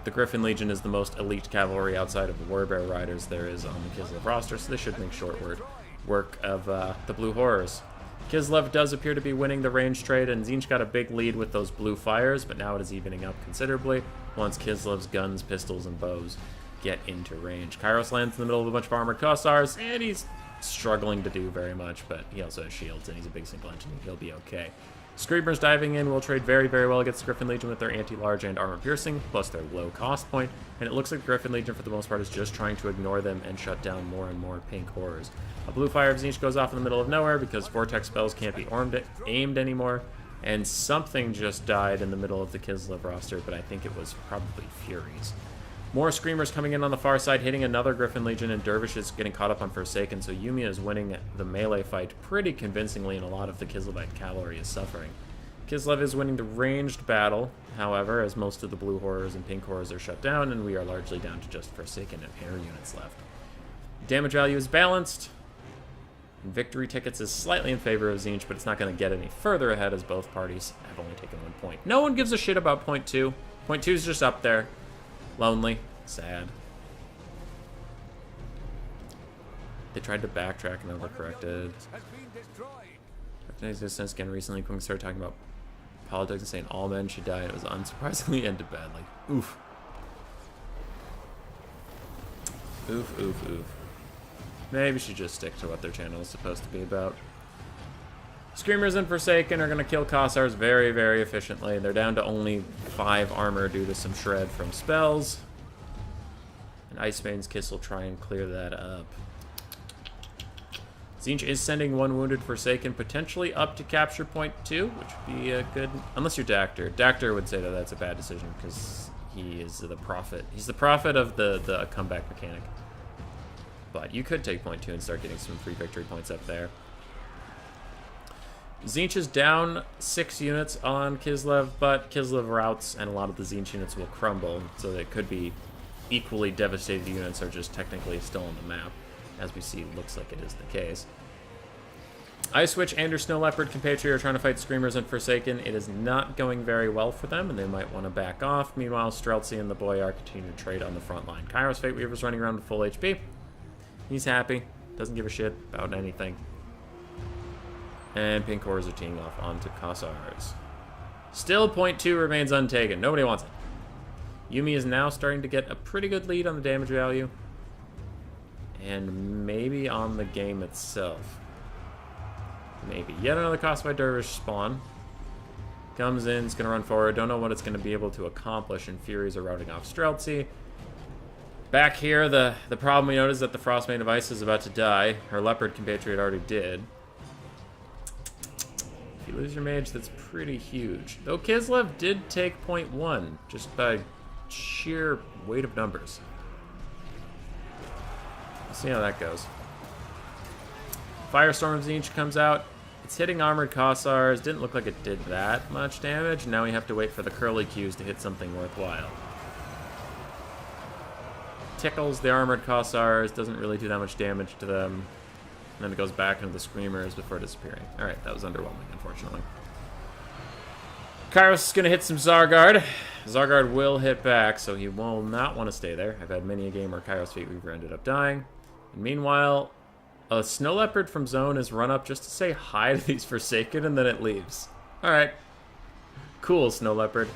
The Griffin Legion is the most elite cavalry outside of the Warbear Riders there is on the Kislev roster, so they should make short work of the Blue Horrors. Kislev does appear to be winning the range trade, and Tzeentch got a big lead with those blue fires, but now it is evening up considerably once Kislev's guns, pistols, and bows get into range. Kairos lands in the middle of a bunch of armored Kossars, and he's struggling to do very much, but he also has shields, and he's a big single engine, and he'll be okay. Screamers diving in will trade very, very well against the Griffin Legion with their anti-large and armor-piercing, plus their low cost point, and it looks like the Griffin Legion, for the most part, is just trying to ignore them and shut down more and more pink horrors. A blue fire of Tzeentch goes off in the middle of nowhere because vortex spells can't be aimed anymore, and something just died in the middle of the Kislev roster, but I think it was probably Furies. More Screamers coming in on the far side, hitting another Griffin Legion, and Dervish is getting caught up on Forsaken, so Yumiya is winning the melee fight pretty convincingly, and a lot of the Kislevite cavalry is suffering. Kislev is winning the ranged battle, however, as most of the blue horrors and pink horrors are shut down, and we are largely down to just Forsaken and air units left. Damage value is balanced. Victory tickets is slightly in favor of Tzeentch, but it's not going to get any further ahead as both parties have only taken 1 point. No one gives a shit about point 2. Point 2 is just up there. Lonely. Sad. They tried to backtrack and overcorrected. Recognized this sense again recently. Quinn started talking about politics and saying all men should die, and it was unsurprisingly ended badly. Oof. Oof, oof, oof. Maybe she just stick to what their channel is supposed to be about. Screamers and Forsaken are going to kill Kossars very, very efficiently. They're down to only 5 armor due to some shred from spells. And Ice Maiden's Kiss will try and clear that up. Tzeentch is sending 1 wounded Forsaken potentially up to capture point 2, which would be a good... Unless you're Dactyr. Dactyr would say that that's a bad decision because he is the prophet. He's the prophet of the comeback mechanic. But you could take point 2 and start getting some free victory points up there. Tzeentch is down 6 units on Kislev, but Kislev routes and a lot of the Tzeentch units will crumble, so it could be equally devastated units are just technically still on the map. As we see, looks like it is the case. Ice Witch and your Snow Leopard compatriot are trying to fight Screamers and Forsaken. It is not going very well for them, and they might want to back off. Meanwhile, Streltsy and the Boyar continue to trade on the front line. Kairos Fate Weaver's running around with full HP. He's happy. Doesn't give a shit about anything. And Pink Horrors are teeing off onto Kossars. Still, point 2 remains untaken. Nobody wants it. Yumi is now starting to get a pretty good lead on the damage value. And maybe on the game itself. Maybe. Yet another Cosmic Dervish spawn. Comes in, it's going to run forward. Don't know what it's going to be able to accomplish. And Furies are routing off Streltsy. Back here, the problem we notice is that the Frostmaiden of Ice is about to die. Her Leopard compatriot already did. If you lose your mage, that's pretty huge. Though Kislev did take point 1, just by sheer weight of numbers. We'll see how that goes. Firestorm of Tzeentch comes out. It's hitting armored Kossars. Didn't look like it did that much damage. Now we have to wait for the curly Qs to hit something worthwhile. Tickles the armored Kossars. Doesn't really do that much damage to them. And then it goes back into the Screamers before disappearing. Alright, that was underwhelming, unfortunately. Kairos is going to hit some Zargard. Zargard will hit back, so he will not want to stay there. I've had many a game where Kairos Fate Weaver ended up dying. And meanwhile, a Snow Leopard from Zone has run up just to say hi to these Forsaken, and then it leaves. Alright. Cool, Snow Leopard.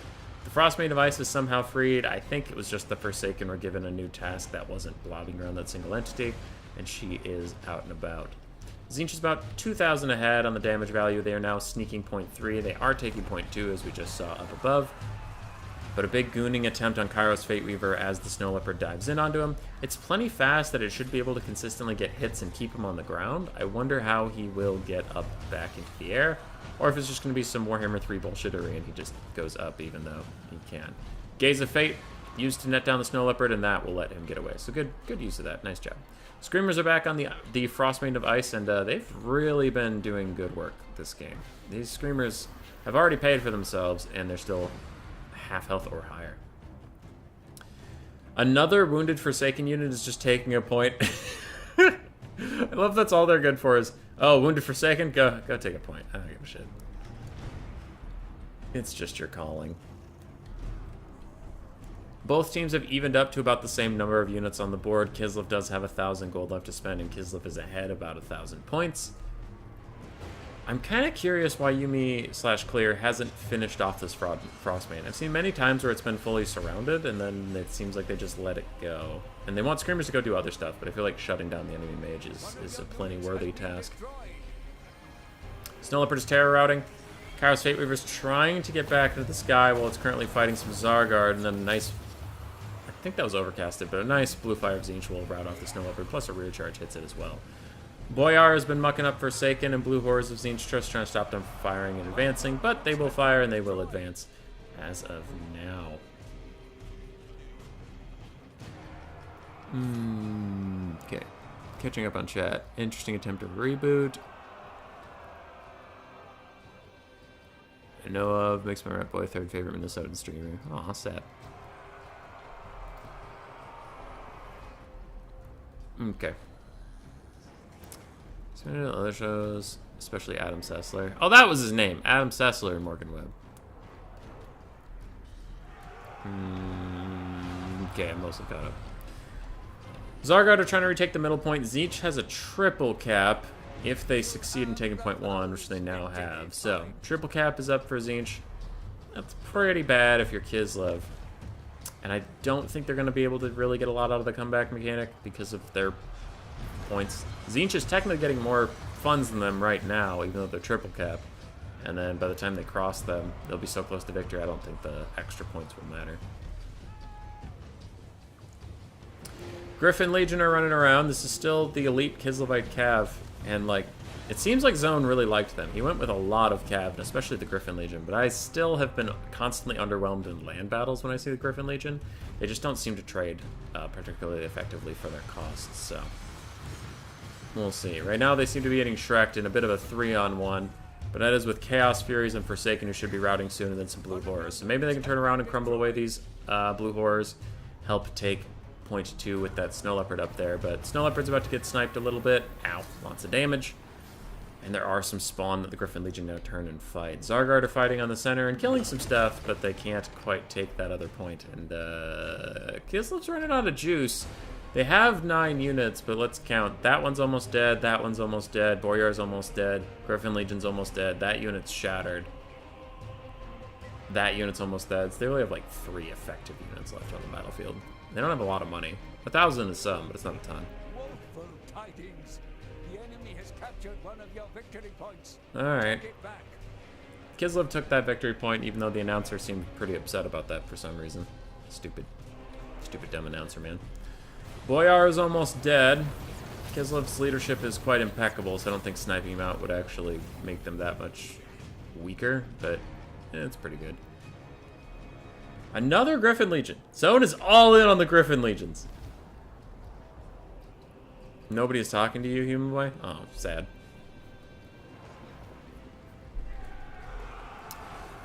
The Frostmaiden of Ice is somehow freed. I think it was just the Forsaken were given a new task that wasn't blobbing around that single entity, and she is out and about. Tzeentch is about 2,000 ahead on the damage value. They are now sneaking point 3. They are taking point 2, as we just saw up above. But a big gooning attempt on Kairos Fate Weaver as the Snow Leopard dives in onto him. It's plenty fast that it should be able to consistently get hits and keep him on the ground. I wonder how he will get up back into the air, or if it's just going to be some Warhammer 3 bullshittery and he just goes up even though he can. Gaze of Fate used to net down the Snow Leopard, and that will let him get away. So good use of that. Nice job. Screamers are back on the Frostmaiden of Ice, and they've really been doing good work this game. These Screamers have already paid for themselves, and they're still half health or higher. Another Wounded Forsaken unit is just taking a point. I love that's all they're good for is, oh, Wounded Forsaken? Go take a point. I don't give a shit. It's just your calling. Both teams have evened up to about the same number of units on the board. Kislev does have 1,000 gold left to spend, and Kislev is ahead about 1,000 points. I'm kind of curious why Yumi/Klear hasn't finished off this Frostmaiden. I've seen many times where it's been fully surrounded, and then it seems like they just let it go. And they want Screamers to go do other stuff, but I feel like shutting down the enemy mage is a plenty worthy task. Snow Leopard is terror routing. Kairos Fate Weaver's trying to get back into the sky while it's currently fighting some Zargard, and then a nice... I think that was overcasted, but a nice Blue Fire of Tzeentch will rout off the Snow Leopard, plus a rear charge hits it as well. Boyar has been mucking up Forsaken, and Blue Horrors of Tzeentch just trying to stop them from firing and advancing, but they will fire and they will advance as of now. Okay. Catching up on chat. Interesting attempt to reboot. I know of. Makes my rat boy third favorite Minnesotan streamer. Aw, sad. Okay. So other shows, especially Adam Sessler. Oh, that was his name. Adam Sessler and Morgan Webb. Okay, I'm mostly caught up. Zargard are trying to retake the middle point. Tzeentch has a triple cap if they succeed in taking point 1, which they now have. So, triple cap is up for Tzeentch. That's pretty bad if you're Kislev. And I don't think they're going to be able to really get a lot out of the comeback mechanic because of their points. Tzeentch is technically getting more funds than them right now, even though they're triple cap. And then by the time they cross them, they'll be so close to victory, I don't think the extra points will matter. Griffin Legion are running around. This is still the elite Kislevite Cav. And, like, it seems like Zone really liked them. He went with a lot of Cav, and especially the Griffin Legion. But I still have been constantly underwhelmed in land battles when I see the Griffin Legion. They just don't seem to trade particularly effectively for their costs, so... we'll see. Right now they seem to be getting Shrek'd in a bit of a 3-on-1. But that is with Chaos Furies and Forsaken, who should be routing soon, and then some Blue Horrors. So maybe they can turn around and crumble away these Blue Horrors. Help take point 2 with that Snow Leopard up there, but Snow Leopard's about to get sniped a little bit. Ow, lots of damage. And there are some spawn that the Griffin Legion now turn and fight. Zargard are fighting on the center and killing some stuff, but they can't quite take that other point. And Kislev's running out of juice. They have 9 units, but let's count. That one's almost dead, that one's almost dead, Boyar's almost dead, Griffin Legion's almost dead, that unit's shattered. That unit's almost dead. So they only have like 3 effective units left on the battlefield. They don't have a lot of money. 1,000 is some, but it's not a ton. Woeful tidings. The enemy has captured one of your victory points. Alright. Take it back. Kislev took that victory point, even though the announcer seemed pretty upset about that for some reason. Stupid dumb announcer, man. Boyar is almost dead. Kislev's leadership is quite impeccable, so I don't think sniping him out would actually make them that much weaker, but it's pretty good. Another Griffin Legion. Zone is all in on the Griffin Legions. Nobody is talking to you, human boy? Oh, sad.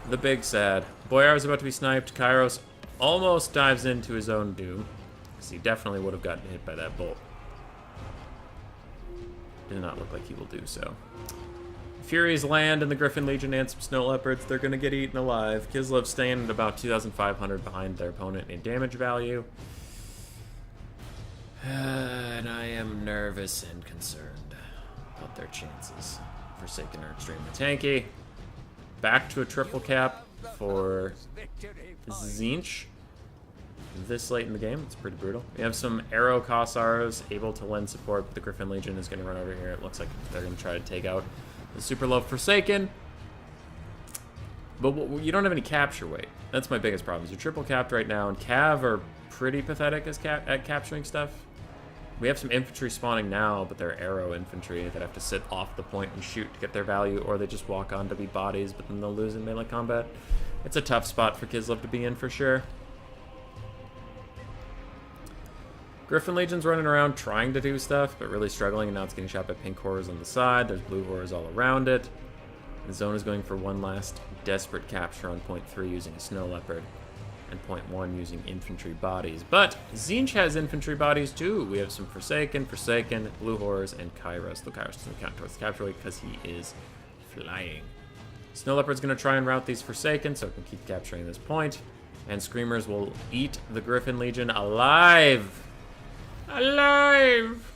The big sad. Boyar is about to be sniped. Kairos almost dives into his own doom. Because he definitely would have gotten hit by that bolt. Does not look like he will do so. Furies land in the Griffin Legion and some Snow Leopards. They're going to get eaten alive. Kislev's staying at about 2,500 behind their opponent in damage value. And I am nervous and concerned about their chances. Forsaken are extremely tanky. Back to a triple cap for Tzeentch. This late in the game, it's pretty brutal. We have some arrow Kossars able to lend support, but the Griffin Legion is going to run over here. It looks like they're going to try to take out the super low Forsaken. But you don't have any capture weight. That's my biggest problem. You're triple capped right now, and Cav are pretty pathetic at capturing stuff. We have some infantry spawning now, but they're arrow infantry that have to sit off the point and shoot to get their value, or they just walk on to be bodies, but then they'll lose in melee combat. It's a tough spot for Kislev to be in for sure. Griffin Legion's running around trying to do stuff, but really struggling, and now it's getting shot by pink horrors on the side. There's blue horrors all around it. The zone is going for one last desperate capture on point 3 using a Snow Leopard, and point 1 using infantry bodies. But Tzeentch has infantry bodies too. We have some Forsaken, blue horrors, and Kairos. The Kairos doesn't count towards the capture weight because he is flying. Snow Leopard's going to try and route these Forsaken so it can keep capturing this point. And Screamers will eat the Griffin Legion alive. Alive!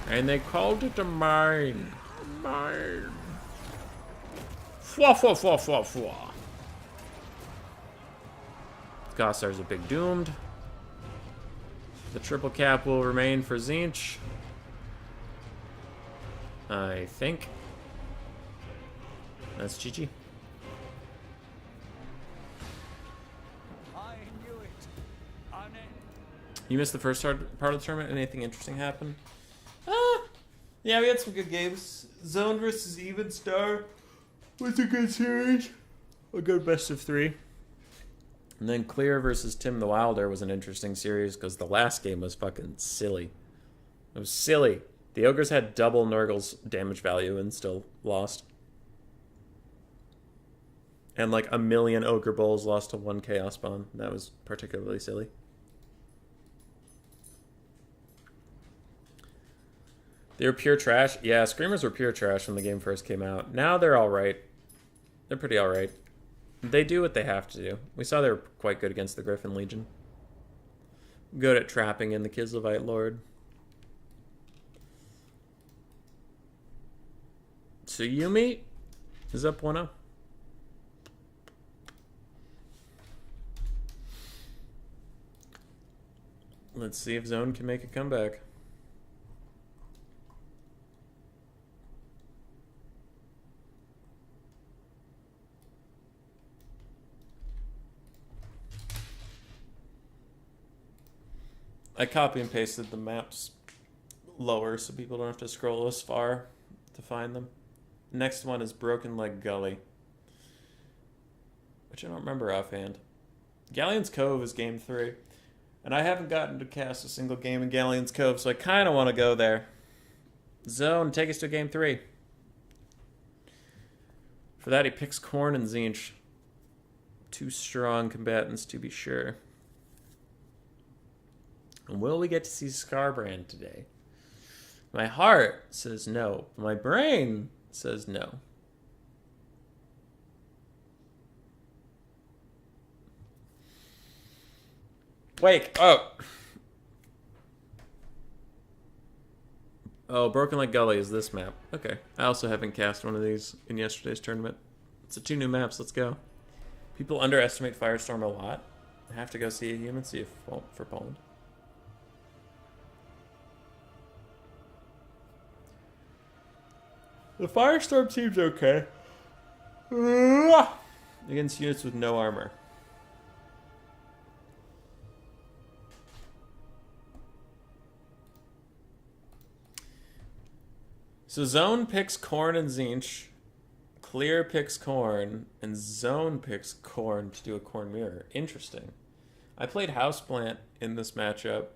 And they called it a mine. Mine. Fwa, fwa, fwa, fwa, fwa. Gossar's a big doomed. The triple cap will remain for Tzeentch, I think. That's GG. I knew it. You missed the first part of the tournament. Anything interesting happen? Yeah, we had some good games. Zone versus Even Star was a good series. A good best of 3. And then Klear versus Tim the Wilder was an interesting series because the last game was fucking silly. It was silly. The Ogres had double Nurgle's damage value and still lost. And like 1 million Ogre Bulls lost to 1 Chaos Spawn. That was particularly silly. They were pure trash. Yeah, Screamers were pure trash when the game first came out. Now they're alright. They're pretty alright. They do what they have to do. We saw they were quite good against the Griffin Legion. Good at trapping in the Kislevite Lord. So Yumi is up 1-0. Let's see if Zone can make a comeback. I copy and pasted the maps lower so people don't have to scroll as far to find them. Next one is Broken Leg Gully, which I don't remember offhand. Galleon's Cove is game 3, and I haven't gotten to cast a single game in Galleon's Cove, so I kind of want to go there. Zone, take us to game 3. For that, he picks Khorne and Tzeentch. 2 strong combatants, to be sure. Will we get to see Scarbrand today? My heart says no. My brain says no. Wake up! Oh, Broken Lake Gully is this map. Okay. I also haven't cast one of these in yesterday's tournament. It's the 2 new maps. Let's go. People underestimate Firestorm a lot. I have to go see a human, see if for Poland. The Firestorm seems okay. Against units with no armor. So Zone picks Khorne and Tzeentch. Klear picks Khorne, and Zone picks Khorne to do a Khorne mirror. Interesting. I played Houseplant in this matchup.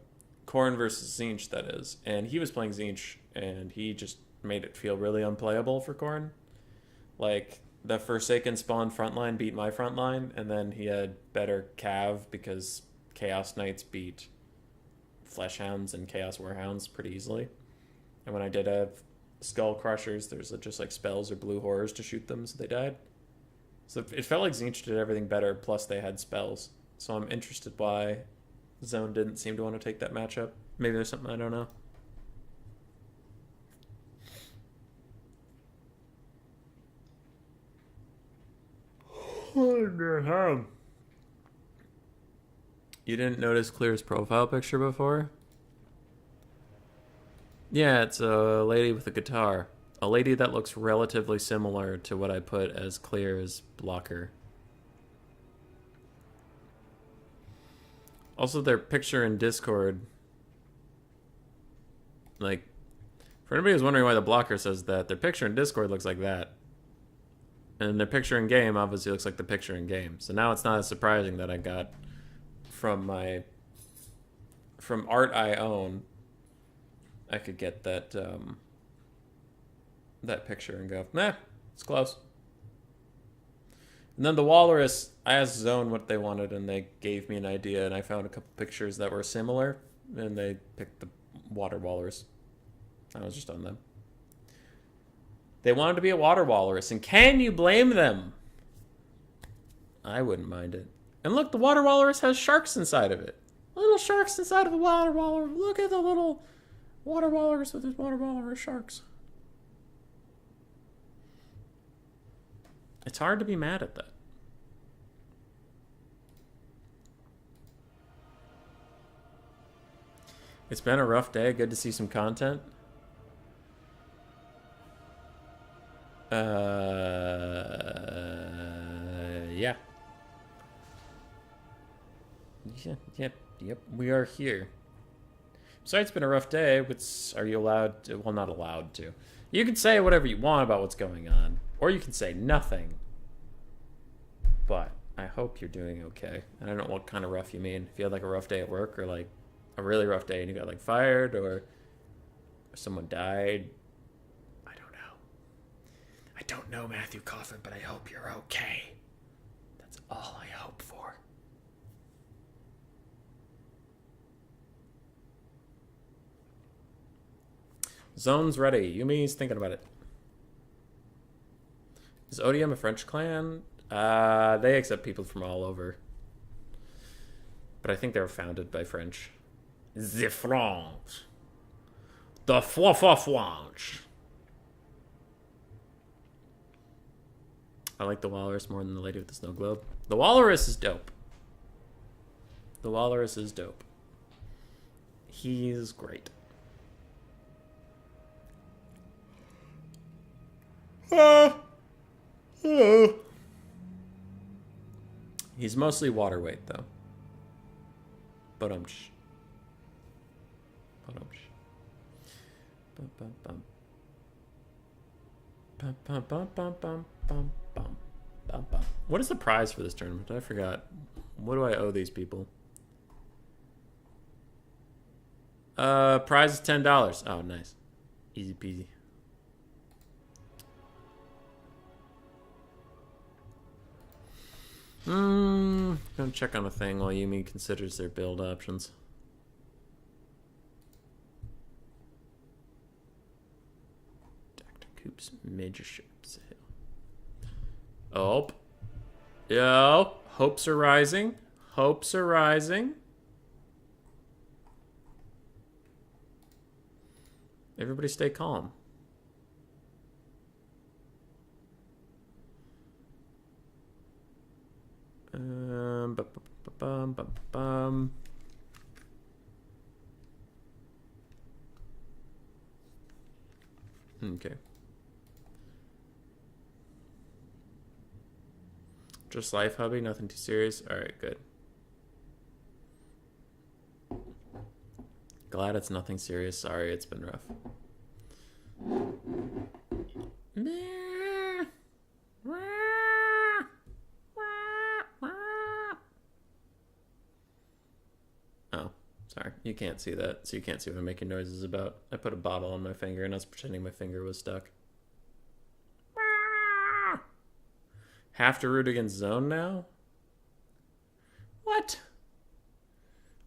Khorne versus Tzeentch, that is. And he was playing Tzeentch, and he just made it feel really unplayable for Khorne. Like, the Forsaken spawn frontline beat my frontline, and then he had better Cav because Chaos Knights beat Fleshhounds and Chaos Warhounds pretty easily. And when I did have Skull Crushers, there's just like spells or blue horrors to shoot them, so they died. So it felt like Tzeentch did everything better, plus they had spells. So I'm interested why Zone didn't seem to want to take that matchup. Maybe there's something I don't know. You didn't notice Klear's profile picture before? Yeah, it's a lady with a guitar. A lady that looks relatively similar to what I put as Klear's blocker. Also, their picture in Discord, like, for anybody who's wondering why the blocker says that, their picture in Discord looks like that. And their picture in game obviously looks like the picture in game. So now it's not as surprising that I got from art I own, I could get that that picture and go, nah, it's close. And then the Walrus, I asked Zone what they wanted, and they gave me an idea, and I found a couple pictures that were similar, and they picked the Water Walrus. I was just on them. They wanted to be a Water Walrus, and can you blame them? I wouldn't mind it. And look, the Water Walrus has sharks inside of it. Little sharks inside of the Water Walrus. Look at the little Water Walrus with his Water Walrus sharks. It's hard to be mad at that. It's been a rough day. Good to see some content. Yeah. Yep. We are here. Besides, it's been a rough day. Are you allowed to? Well, not allowed to. You can say whatever you want about what's going on, or you can say nothing. But I hope you're doing okay. I don't know what kind of rough you mean. If you had like a rough day at work, or like a really rough day and you got like fired, or someone died. I don't know, Matthew Coffin, but I hope you're okay. That's all I hope for. Zone's ready. Yumi's thinking about it. Is ODM a French clan? They accept people from all over. But I think they were founded by French. The French. The French. I like the Walrus more than the lady with the snow globe. The Walrus is dope. The Walrus is dope. He's great. He's mostly water weight, though. Ba-dum-sh. Ba-dum-sh. Bum-bum-bum. Bum-bum-bum-bum-bum-bum. What is the prize for this tournament? I forgot. What do I owe these people? Prize is $10. Oh, nice. Easy peasy. Gonna check on a thing while Yumi considers their build options. Coops, major ships. Oh. Yo. Hopes are rising. Hopes are rising. Everybody stay calm. Okay. Just life, hubby. Nothing too serious. All right, good. Glad it's nothing serious. Sorry, it's been rough. Oh, sorry. You can't see that, so you can't see what I'm making noises about. I put a bottle on my finger, and I was pretending my finger was stuck. Have to root against Zone now? What?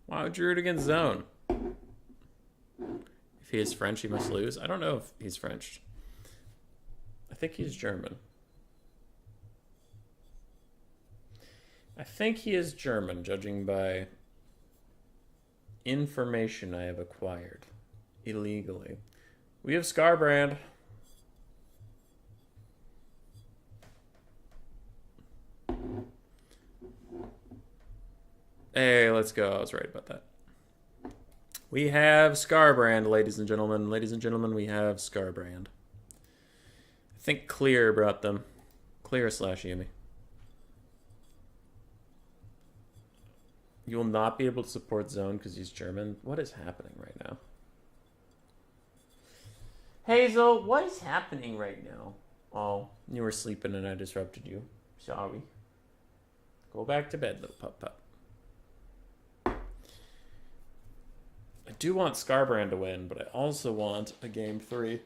Why would you root against Zone? If he is French, he must lose. I don't know if he's French. I think he's German. I think he is German, judging by information I have acquired illegally. We have Scarbrand. Hey, let's go. I was right about that. We have Scarbrand, ladies and gentlemen. Ladies and gentlemen, we have Scarbrand. I think Klear brought them. Klear / Yumi. You will not be able to support Zone because he's German. What is happening right now? Hazel, what is happening right now? Oh, you were sleeping and I disrupted you. Sorry. Go back to bed, little pup. I do want Scarbrand to win, but I also want a game 3.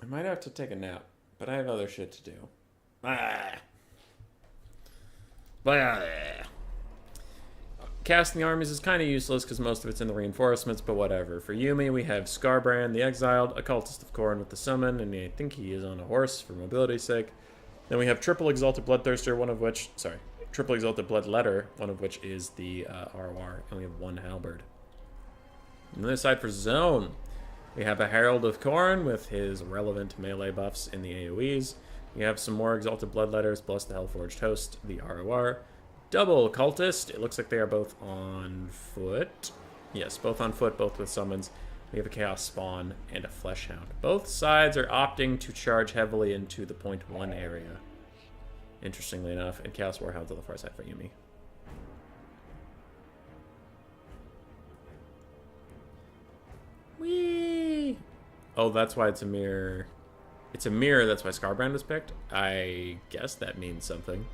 I might have to take a nap, but I have other shit to do. Casting the armies is kind of useless because most of it's in the reinforcements, but whatever. For Yumi, we have Scarbrand, the Exiled, a Cultist of Khorne with the Summon, and I think he is on a horse for mobility's sake. Then we have Triple Exalted Bloodthirster, Triple Exalted Bloodletter, one of which is the ROR, and we have 1 Halberd. On the other side for Zone, we have a Herald of Khorne with his relevant melee buffs in the AoEs. We have some more Exalted Bloodletters plus the Hellforged Host, the ROR. Double Cultist. It looks like they are both on foot. Yes, both on foot, both with summons. We have a Chaos Spawn and a Fleshhound. Both sides are opting to charge heavily into the point 1 area. Interestingly enough, and Chaos Warhound's on the far side for Yumi. Whee! Oh, that's why it's a mirror. It's a mirror, that's why Scarbrand was picked? I guess that means something.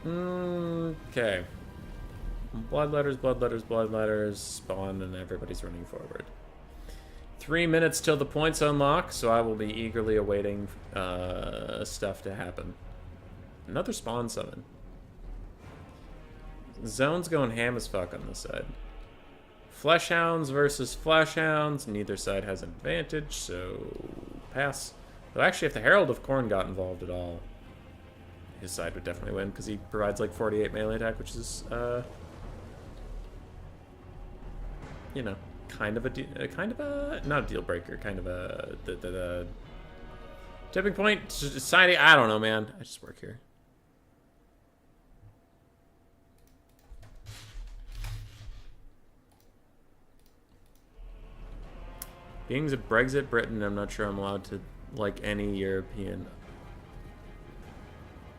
Okay. Bloodletters, spawn, and everybody's running forward. 3 minutes till the points unlock, so I will be eagerly awaiting stuff to happen. Another spawn summon. Zone's going ham as fuck on this side. Fleshhounds versus Fleshhounds. Neither side has an advantage, so pass. Though actually, if the Herald of Khorne got involved at all, his side would definitely win because he provides like 48 melee attack, which is, you know, kind of a not a deal breaker, kind of a the tipping point. Society, I don't know, man. I just work here. Being a Brexit Britain, I'm not sure I'm allowed to like any European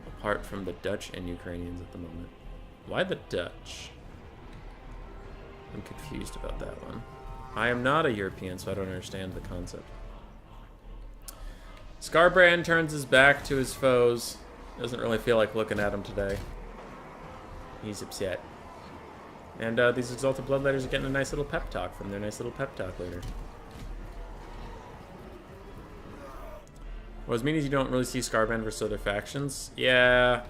apart from the Dutch and Ukrainians at the moment. Why the Dutch? I'm confused about that one. I am not a European, so I don't understand the concept. Scarbrand turns his back to his foes. Doesn't really feel like looking at him today. He's upset. And these Exalted Bloodletters are getting a nice little pep talk from their nice little pep talk leader. Whereas means you don't really see Scarbrand versus other factions. Yeah.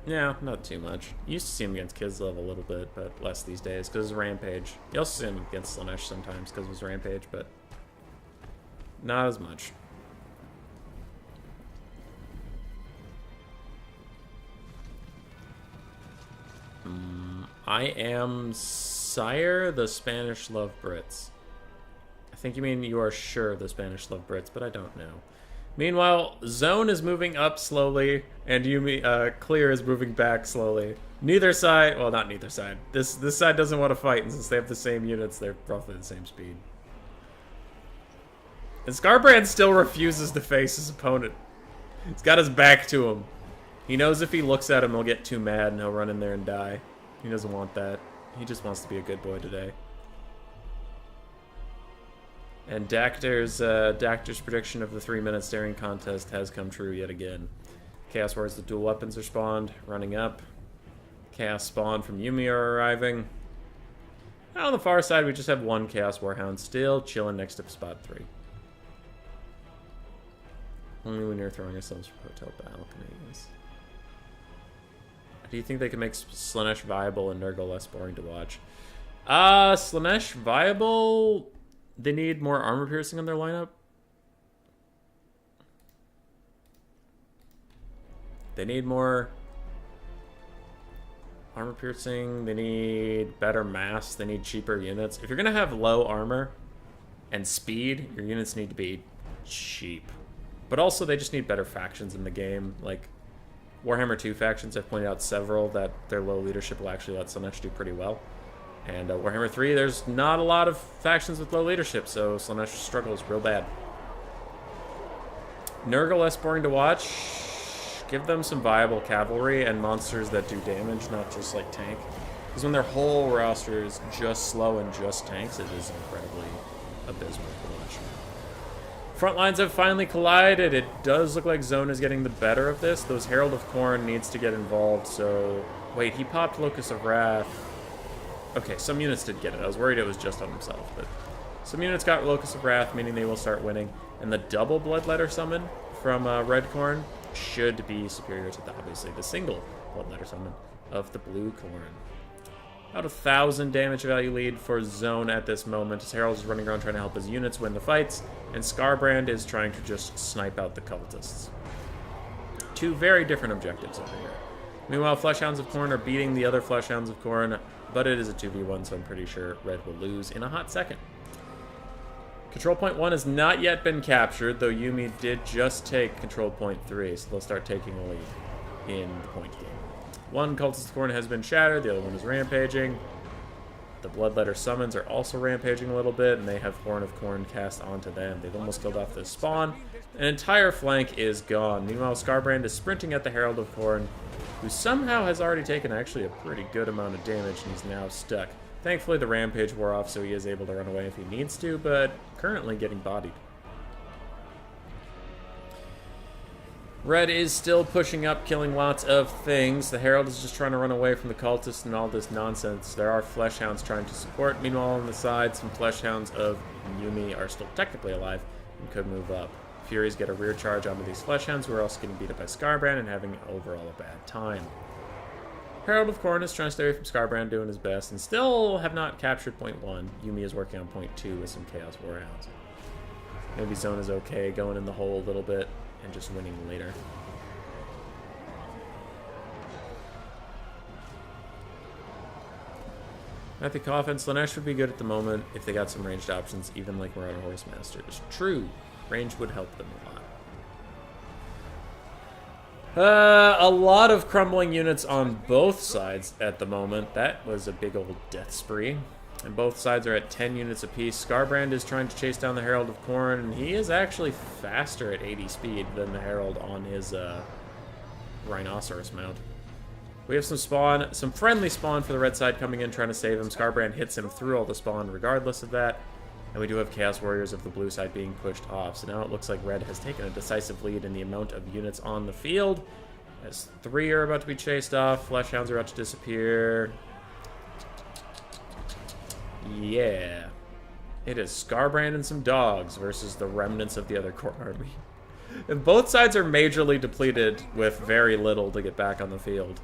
Yeah, not too much. You used to see him against Kislev a little bit, but less these days because of Rampage. You also see him against Slaanesh sometimes because of his Rampage, but not as much. I am Sire, the Spanish love Brits. I think you mean you are sure the Spanish love Brits, but I don't know. Meanwhile, Zone is moving up slowly, and Klear is moving back slowly. Neither side, well, not neither side. This side doesn't want to fight, and since they have the same units, they're roughly the same speed. And Scarbrand still refuses to face his opponent. He's got his back to him. He knows if he looks at him, he'll get too mad, and he'll run in there and die. He doesn't want that. He just wants to be a good boy today. And Dactor's prediction of the 3-minute staring contest has come true yet again. Chaos Wars, the dual weapons are spawned, running up. Chaos Spawn from Yumi are arriving. Now on the far side, we just have one Chaos Warhound still chilling next to spot 3. Only when you're throwing ourselves for hotel balconies. Do you think they can make Slaanesh viable and Nurgle less boring to watch? Slaanesh viable... They need more armor piercing on their lineup. They need more armor piercing. They need better mass. They need cheaper units. If you're going to have low armor and speed, your units need to be cheap. But also, they just need better factions in the game. Like, Warhammer 2 factions, I've pointed out several that their low leadership will actually let Slaanesh do pretty well. And Warhammer 3, there's not a lot of factions with low leadership, so Slaanesh struggles real bad. Nurgle less boring to watch. Give them some viable cavalry and monsters that do damage, not just like tank. Because when their whole roster is just slow and just tanks, it is incredibly abysmal to watch. Front lines have finally collided. It does look like Zone is getting the better of this. Those Herald of Khorne needs to get involved, so... Wait, he popped Locust of Wrath. Okay, some units did get it. I was worried it was just on himself, but some units got Locust of Wrath, meaning they will start winning. And the double Bloodletter summon from Red Khorne should be superior to, obviously, the single Bloodletter summon of the Blue Khorne. About 1,000 damage value lead for Zone at this moment, as Herald is running around trying to help his units win the fights, and Scarbrand is trying to just snipe out the cultists. Two very different objectives over here. Meanwhile, Fleshhounds of Khorne are beating the other Fleshhounds of Khorne, but it is a 2v1, so I'm pretty sure Red will lose in a hot second. Control Point 1 has not yet been captured, though Yumi did just take Control Point 3, so they'll start taking a lead in the point game. One Cultist of Khorne has been shattered, the other one is rampaging. The Bloodletter summons are also rampaging a little bit, and they have Horn of Khorne cast onto them. They've almost killed off this spawn. An entire flank is gone. Meanwhile, Scarbrand is sprinting at the Herald of Khorne, who somehow has already taken actually a pretty good amount of damage, and he's now stuck. Thankfully, the rampage wore off, so he is able to run away if he needs to, but currently getting bodied. Red is still pushing up, killing lots of things. The Herald is just trying to run away from the cultists and all this nonsense. There are Fleshhounds trying to support. Meanwhile, on the side, some Fleshhounds of Yumi are still technically alive and could move up. Furies get a rear charge onto these Fleshhounds, who are also getting beat up by Scarbrand and having overall a bad time. Herald of Khorne is trying to stay away from Scarbrand, doing his best, and still have not captured point 1. Yumi is working on point 2 with some Chaos Warhounds. Maybe Zone is okay, going in the hole a little bit, and just winning later. I think offense Slaanesh would be good at the moment if they got some ranged options, even like Marauder Horse Masters. True, range would help them a lot. A lot of crumbling units on both sides at the moment. That was a big old death spree. And both sides are at 10 units apiece. Scarbrand is trying to chase down the Herald of Khorne, and he is actually faster at 80 speed than the Herald on his Rhinoceros mount. We have some friendly spawn for the red side coming in, trying to save him. Scarbrand hits him through all the spawn regardless of that. And we do have Chaos Warriors of the blue side being pushed off. So now it looks like red has taken a decisive lead in the amount of units on the field. As 3 are about to be chased off, Fleshhounds are about to disappear. Yeah. It is Scarbrand and some dogs versus the remnants of the other core army. If both sides are majorly depleted with very little to get back on the field,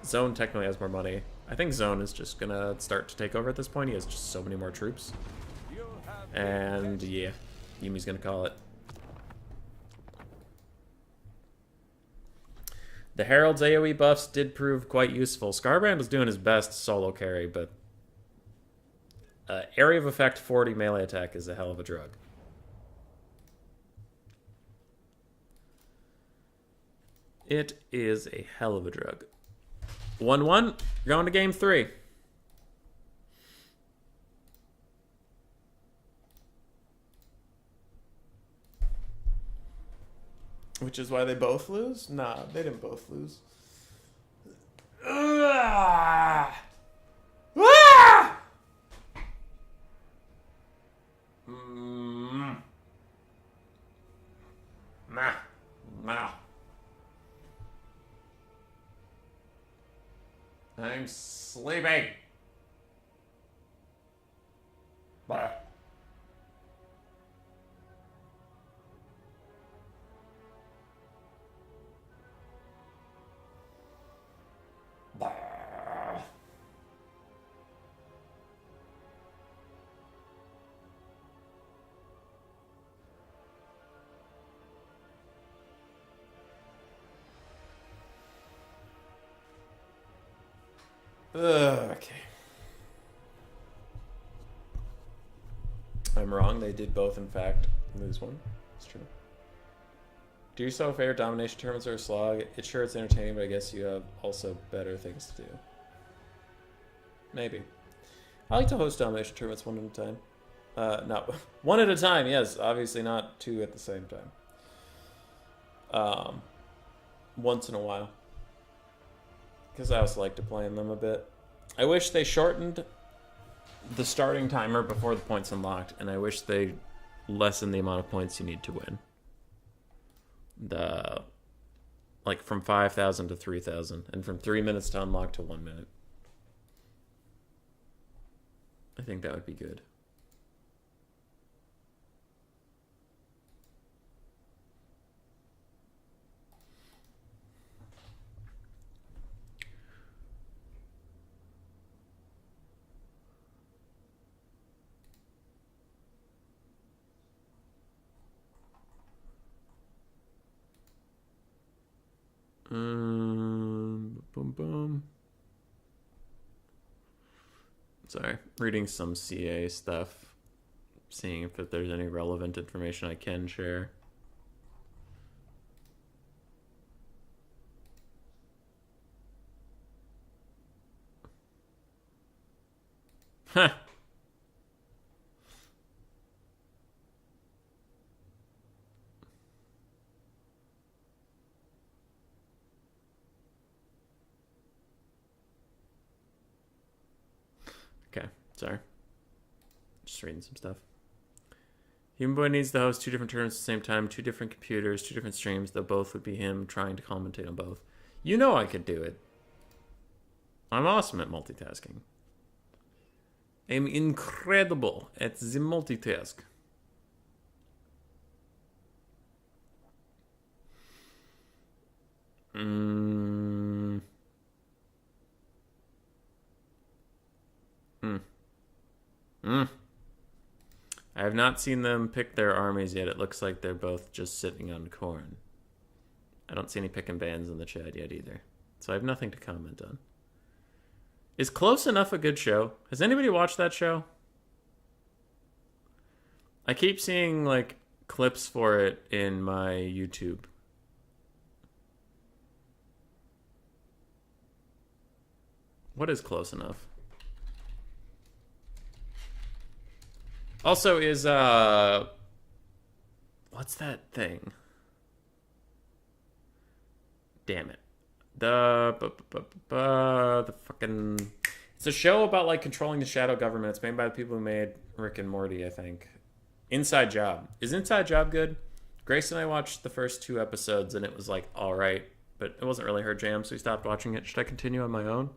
Zone technically has more money. I think Zone is just gonna start to take over at this point. He has just so many more troops. And yeah, Yumi's gonna call it. The Herald's AoE buffs did prove quite useful. Scarbrand was doing his best solo carry, but area of effect 40 melee attack is a hell of a drug. It is a hell of a drug. 1-1, going to game 3. Which is why they both lose? Nah, they didn't both lose. Ah! Ah! Nah. Nah. I'm sleeping. Blah. Blah. Okay. I'm wrong. They did both, in fact, lose one. It's true. Do yourself a favor. Domination tournaments are a slog. It's sure it's entertaining, but I guess you have also better things to do. Maybe. I like to host domination tournaments one at a time. Not one at a time. Yes, obviously not two at the same time. Once in a while. Because I also like to play in them a bit. I wish they shortened the starting timer before the points unlocked, and I wish they lessened the amount of points you need to win. Like from 5,000 to 3,000, and from 3 minutes to unlock to 1 minute. I think that would be good. Boom, boom. Sorry, reading some CA stuff, seeing if there's any relevant information I can share. Huh. Okay, sorry. Just reading some stuff. Human Boy needs to host 2 different tournaments at the same time, 2 different computers, 2 different streams, though both would be him trying to commentate on both. You know I could do it. I'm awesome at multitasking. I'm incredible at the multitask. I have not seen them pick their armies yet. It looks like they're both just sitting on corn. I don't see any picking bands in the chat yet either. So I have nothing to comment on. Is Close Enough a good show? Has anybody watched that show? I keep seeing like clips for it in my YouTube. What is Close Enough? Also, is what's that thing? Damn it. The fucking... It's a show about, like, controlling the shadow government. It's made by the people who made Rick and Morty, I think. Inside Job. Is Inside Job good? Grace and I watched the first 2 episodes, and it was, like, alright. But it wasn't really her jam, so we stopped watching it. Should I continue on my own?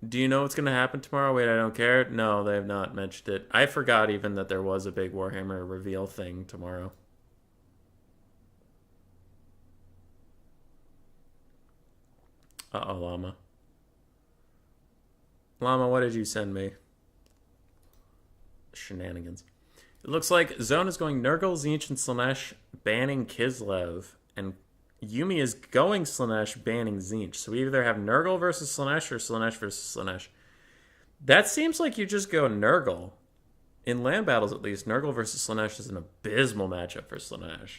Do you know what's going to happen tomorrow? Wait, I don't care. No, they have not mentioned it. I forgot even that there was a big Warhammer reveal thing tomorrow. Uh-oh, Llama. Llama, what did you send me? Shenanigans. It looks like Zone is going Nurgle, Tzeentch, and Slaanesh, banning Kislev. And Yumi is going Slaanesh, banning Tzeentch. So we either have Nurgle versus Slaanesh or Slaanesh versus Slaanesh. That seems like you just go Nurgle. In land battles, at least, Nurgle versus Slaanesh is an abysmal matchup for Slaanesh.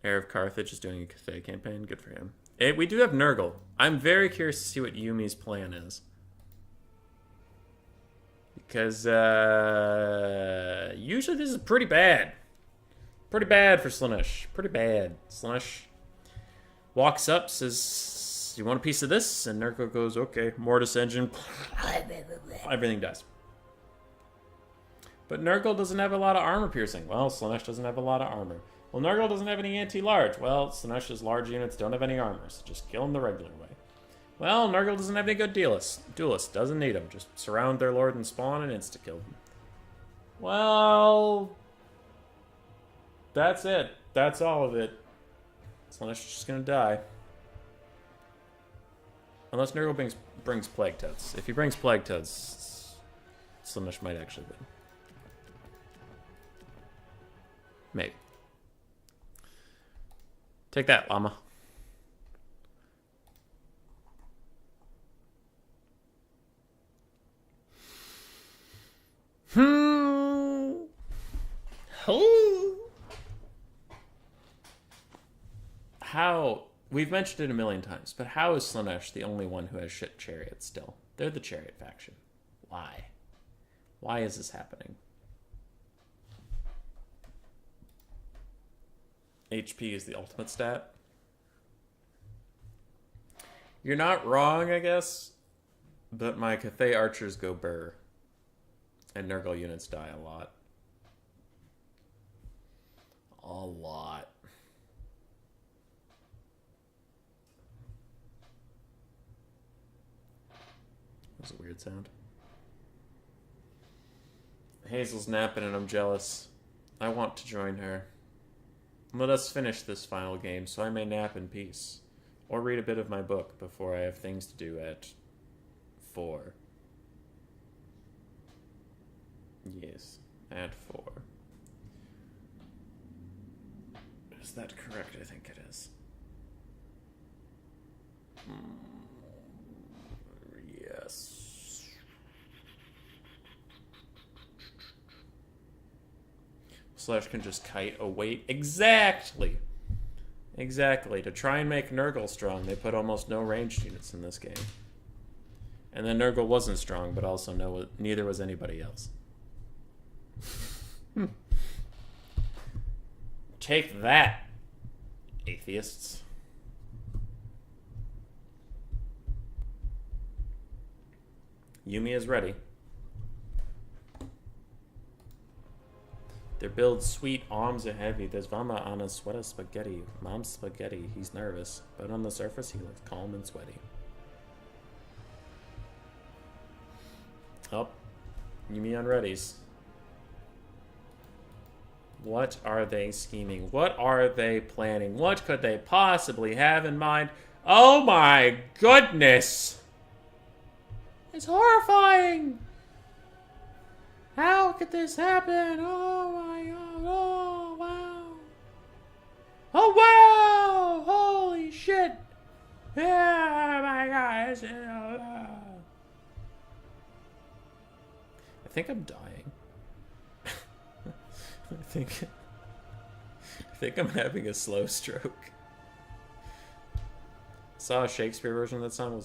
Heir of Carthage is doing a Cathay campaign. Good for him. Hey, we do have Nurgle. I'm very curious to see what Yumi's plan is. Because usually this is pretty bad. Pretty bad for Slaanesh. Pretty bad. Slaanesh walks up, says, you want a piece of this? And Nurgle goes, okay. Mortis engine. Everything dies. But Nurgle doesn't have a lot of armor piercing. Well, Slaanesh doesn't have a lot of armor. Well, Nurgle doesn't have any anti-large. Well, Slaanesh's large units don't have any armor, so just kill them the regular way. Well, Nurgle doesn't have any good duelists. Doesn't need them. Just surround their lord and spawn and insta-kill them. Well, that's it. That's all of it. Slaanesh is just gonna die. Unless Nurgle brings Plague Toads. If he brings Plague Toads, Slaanesh might actually win. Maybe. Take that, Llama. How? We've mentioned it a million times, but how is Slaanesh the only one who has shit chariots still? They're the chariot faction. Why? Why is this happening? HP is the ultimate stat. You're not wrong, I guess, but my Cathay archers go burr. And Nurgle units die a lot. A lot. That was a weird sound. Hazel's napping and I'm jealous. I want to join her. Let us finish this final game so I may nap in peace. Or read a bit of my book before I have things to do at 4. Yes, at 4. Is that correct? I think it is. Yes. Slash can just kite a weight. Exactly! Exactly. To try and make Nurgle strong, they put almost no ranged units in this game. And then Nurgle wasn't strong, but also neither was anybody else. Take that, atheists. Yumi is ready. Their build sweet, arms are heavy. There's Vama on a sweater spaghetti. Mom's spaghetti. He's nervous, but on the surface he looks calm and sweaty. Oh, Yumi on readies. What are they scheming? What are they planning? What could they possibly have in mind? Oh my goodness! It's horrifying! How could this happen? Oh my god. Oh wow. Oh wow! Holy shit! Yeah, my god. I think I'm dying. I think I'm having a slow stroke. Saw a Shakespeare version of that song.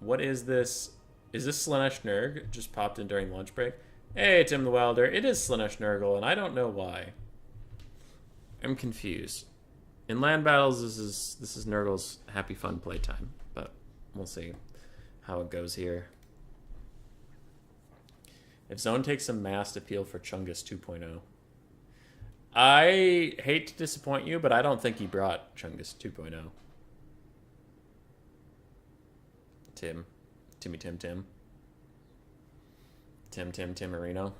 What is this? Is this Slaanesh Nurg? Just popped in during lunch break. Hey, Tim the Wilder. It is Slaanesh Nurgle, and I don't know why. I'm confused. In land battles, this is Nurgle's happy fun playtime, but we'll see how it goes here. If Zone takes some mass appeal for Chungus 2.0. I hate to disappoint you, but I don't think he brought Chungus 2.0. Tim Marino.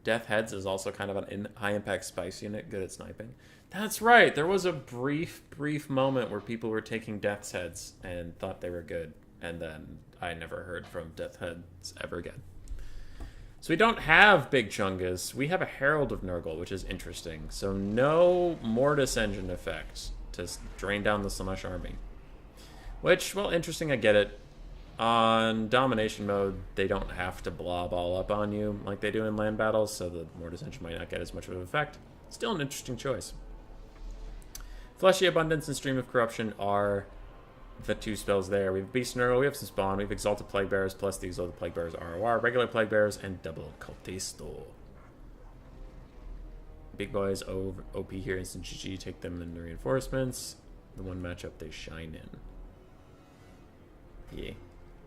Death Heads is also kind of a high-impact spice unit, good at sniping. That's right, there was a brief moment where people were taking Death's Heads and thought they were good, and then I never heard from Death Heads ever again. So we don't have Big Chungus, we have a Herald of Nurgle, which is interesting. So no Mortis Engine effect to drain down the Slaanesh army. Which, well, interesting, I get it. On Domination mode, they don't have to blob all up on you like they do in land battles, so the Mortis Engine might not get as much of an effect. Still an interesting choice. Fleshy Abundance and Stream of Corruption are the two spells there. We have Beast Nurgle, we have some Spawn, we have Exalted Plague Bearers, plus the Exalted Plague Bearers ROR, regular Plague Bearers, and double Cultisto. Big boys OP here, instant GG, take them in the reinforcements. The one matchup they shine in. Yeah.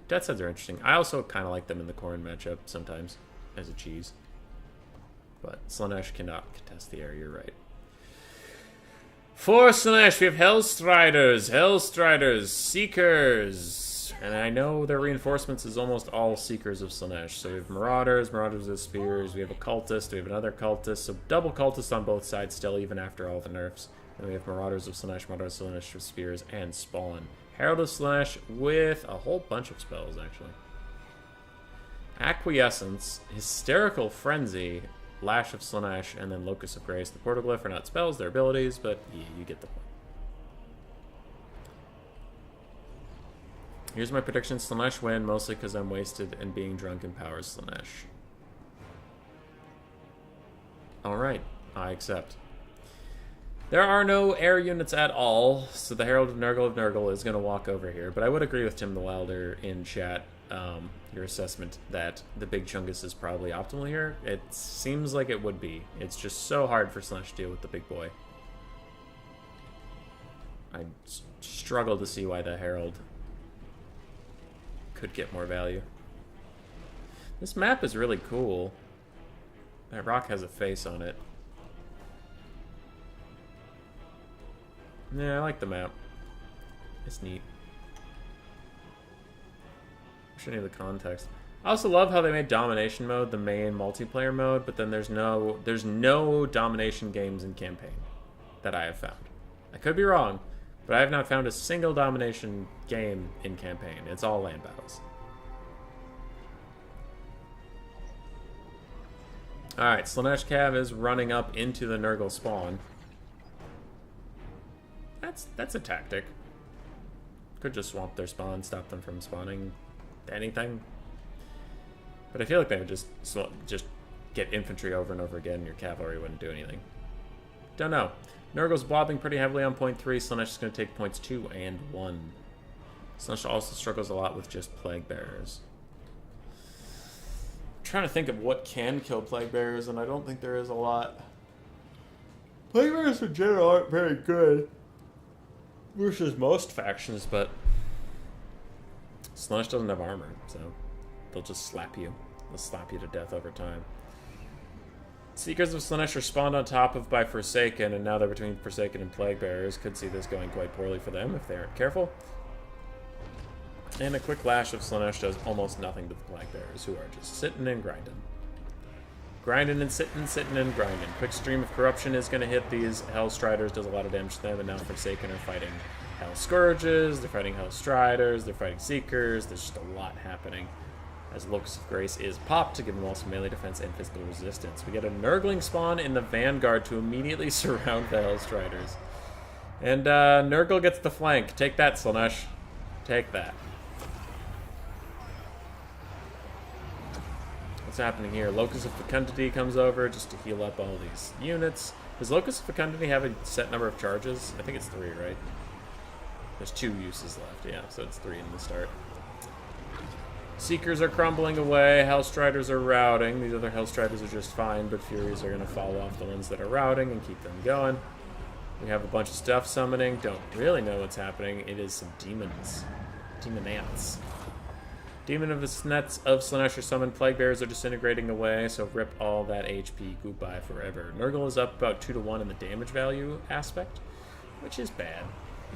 Death's Heads are interesting. I also kind of like them in the Corrin matchup sometimes as a cheese. But Slaanesh cannot contest the air, you're right. For Slaanesh, we have Hellstriders, Seekers. And I know their reinforcements is almost all Seekers of Slaanesh. So we have Marauders with Spears, we have a Cultist, we have another Cultist. So double Cultists on both sides still, even after all the nerfs. And we have Marauders of Slaanesh, Marauders of Slaanesh with Spears, and Spawn. Herald of Slaanesh with a whole bunch of spells, actually. Acquiescence, Hysterical Frenzy, Lash of Slaanesh, and then Locus of Grace. The Portoglyph are not spells, they're abilities, but yeah, you get the point. Here's my prediction. Slaanesh win, mostly because I'm wasted and being drunk empowers Slaanesh. Alright, I accept. There are no air units at all, so the Herald of Nurgle is going to walk over here. But I would agree with Tim the Wilder in chat, your assessment that the Big Chungus is probably optimal here. It seems like it would be. It's just so hard for Slaanesh to deal with the big boy. I struggle to see why the Herald could get more value. This map is really cool. That rock has a face on it. Yeah, I like the map. It's neat. Shouldn't need the context. I also love how they made Domination mode the main multiplayer mode, but then there's no Domination games in campaign that I have found. I could be wrong, but I have not found a single Domination game in campaign. It's all land battles. Alright, Slaanesh Cav is running up into the Nurgle spawn. That's a tactic. Could just swamp their spawn, stop them from spawning anything. But I feel like they would just get infantry over and over again and your cavalry wouldn't do anything. Don't know. Nurgle's blobbing pretty heavily on point 3. Slaanesh is going to take points 2 and 1. Slaanesh also struggles a lot with just Plague Bearers. I'm trying to think of what can kill Plague Bearers, and I don't think there is a lot. Plague Bearers in general aren't very good versus most factions, but Slaanesh doesn't have armor, so they'll just slap you. They'll slap you to death over time. Seekers of Slaanesh are spawned on top of by Forsaken, and now they're between Forsaken and Plague Bearers. Could see this going quite poorly for them if they aren't careful. And a quick lash of Slaanesh does almost nothing to the Plague Bearers, who are just sitting and grinding. Grinding and sitting and grinding. Quick Stream of Corruption is going to hit these Hellstriders, does a lot of damage to them, and now Forsaken are fighting Hell Scourges, they're fighting Hellstriders, they're fighting Seekers. There's just a lot happening. As Locus of Grace is popped to give them also melee defense and physical resistance. We get a Nurgling spawn in the Vanguard to immediately surround the Hellstriders. And Nurgle gets the flank. Take that, Slaanesh. Take that. What's happening here? Locus of Fecundity comes over just to heal up all these units. Does Locus of Fecundity have a set number of charges? I think it's 3, right? There's 2 uses left, yeah, so it's 3 in the start. Seekers are crumbling away, Hellstriders are routing. These other Hellstriders are just fine, but Furies are going to follow off the ones that are routing and keep them going. We have a bunch of stuff summoning. Don't really know what's happening. It is some demons. Demon ants. Demon of the Nets of Slaanesh are summoned. Plague Bearers are disintegrating away, so rip all that HP. Goodbye forever. Nurgle is up about 2 to 1 in the damage value aspect, which is bad.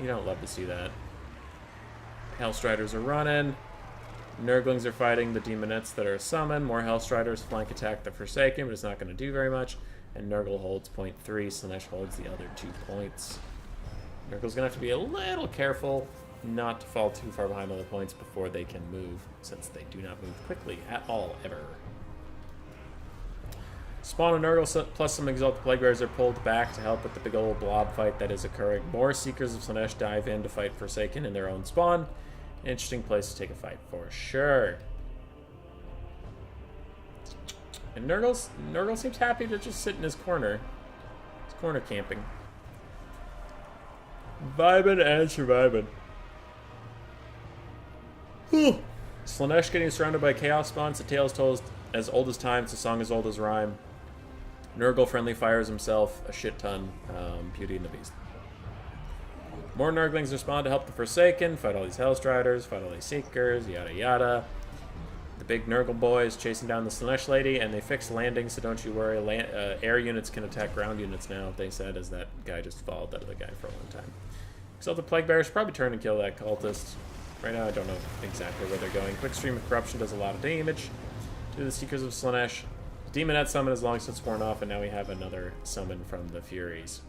You don't love to see that. Hellstriders are running. Nurglings are fighting the Demonettes that are summoned. More Hellstriders flank attack the Forsaken, but it's not going to do very much. And Nurgle holds 0.3. Slaanesh holds the other 2 points. Nurgle's going to have to be a little careful not to fall too far behind on the points before they can move, since they do not move quickly at all, ever. Spawn of Nurgle plus some Exalted Plague Bearers are pulled back to help with the big old blob fight that is occurring. More Seekers of Slaanesh dive in to fight Forsaken in their own spawn. Interesting place to take a fight for sure. And Nurgle seems happy to just sit in his corner. He's corner camping. Vibing and surviving. Whew. Slaanesh getting surrounded by chaos spawns. The tale is told as old as time. It's a song as old as rhyme. Nurgle friendly fires himself a shit ton. Beauty and the Beast. More Nurglings respond to help the Forsaken. Fight all these Hellstriders. Fight all these Seekers. Yada yada. The big Nurgle boy is chasing down the Slaanesh lady, and they fixed landing, so don't you worry. Air units can attack ground units now, they said, as that guy just followed that other guy for a long time. So the Plague Bearer should probably turn and kill that cultist. Right now, I don't know exactly where they're going. Quick Stream of Corruption does a lot of damage to the Seekers of Slaanesh. The Demonette summon is long since worn off, and now we have another summon from the Furies.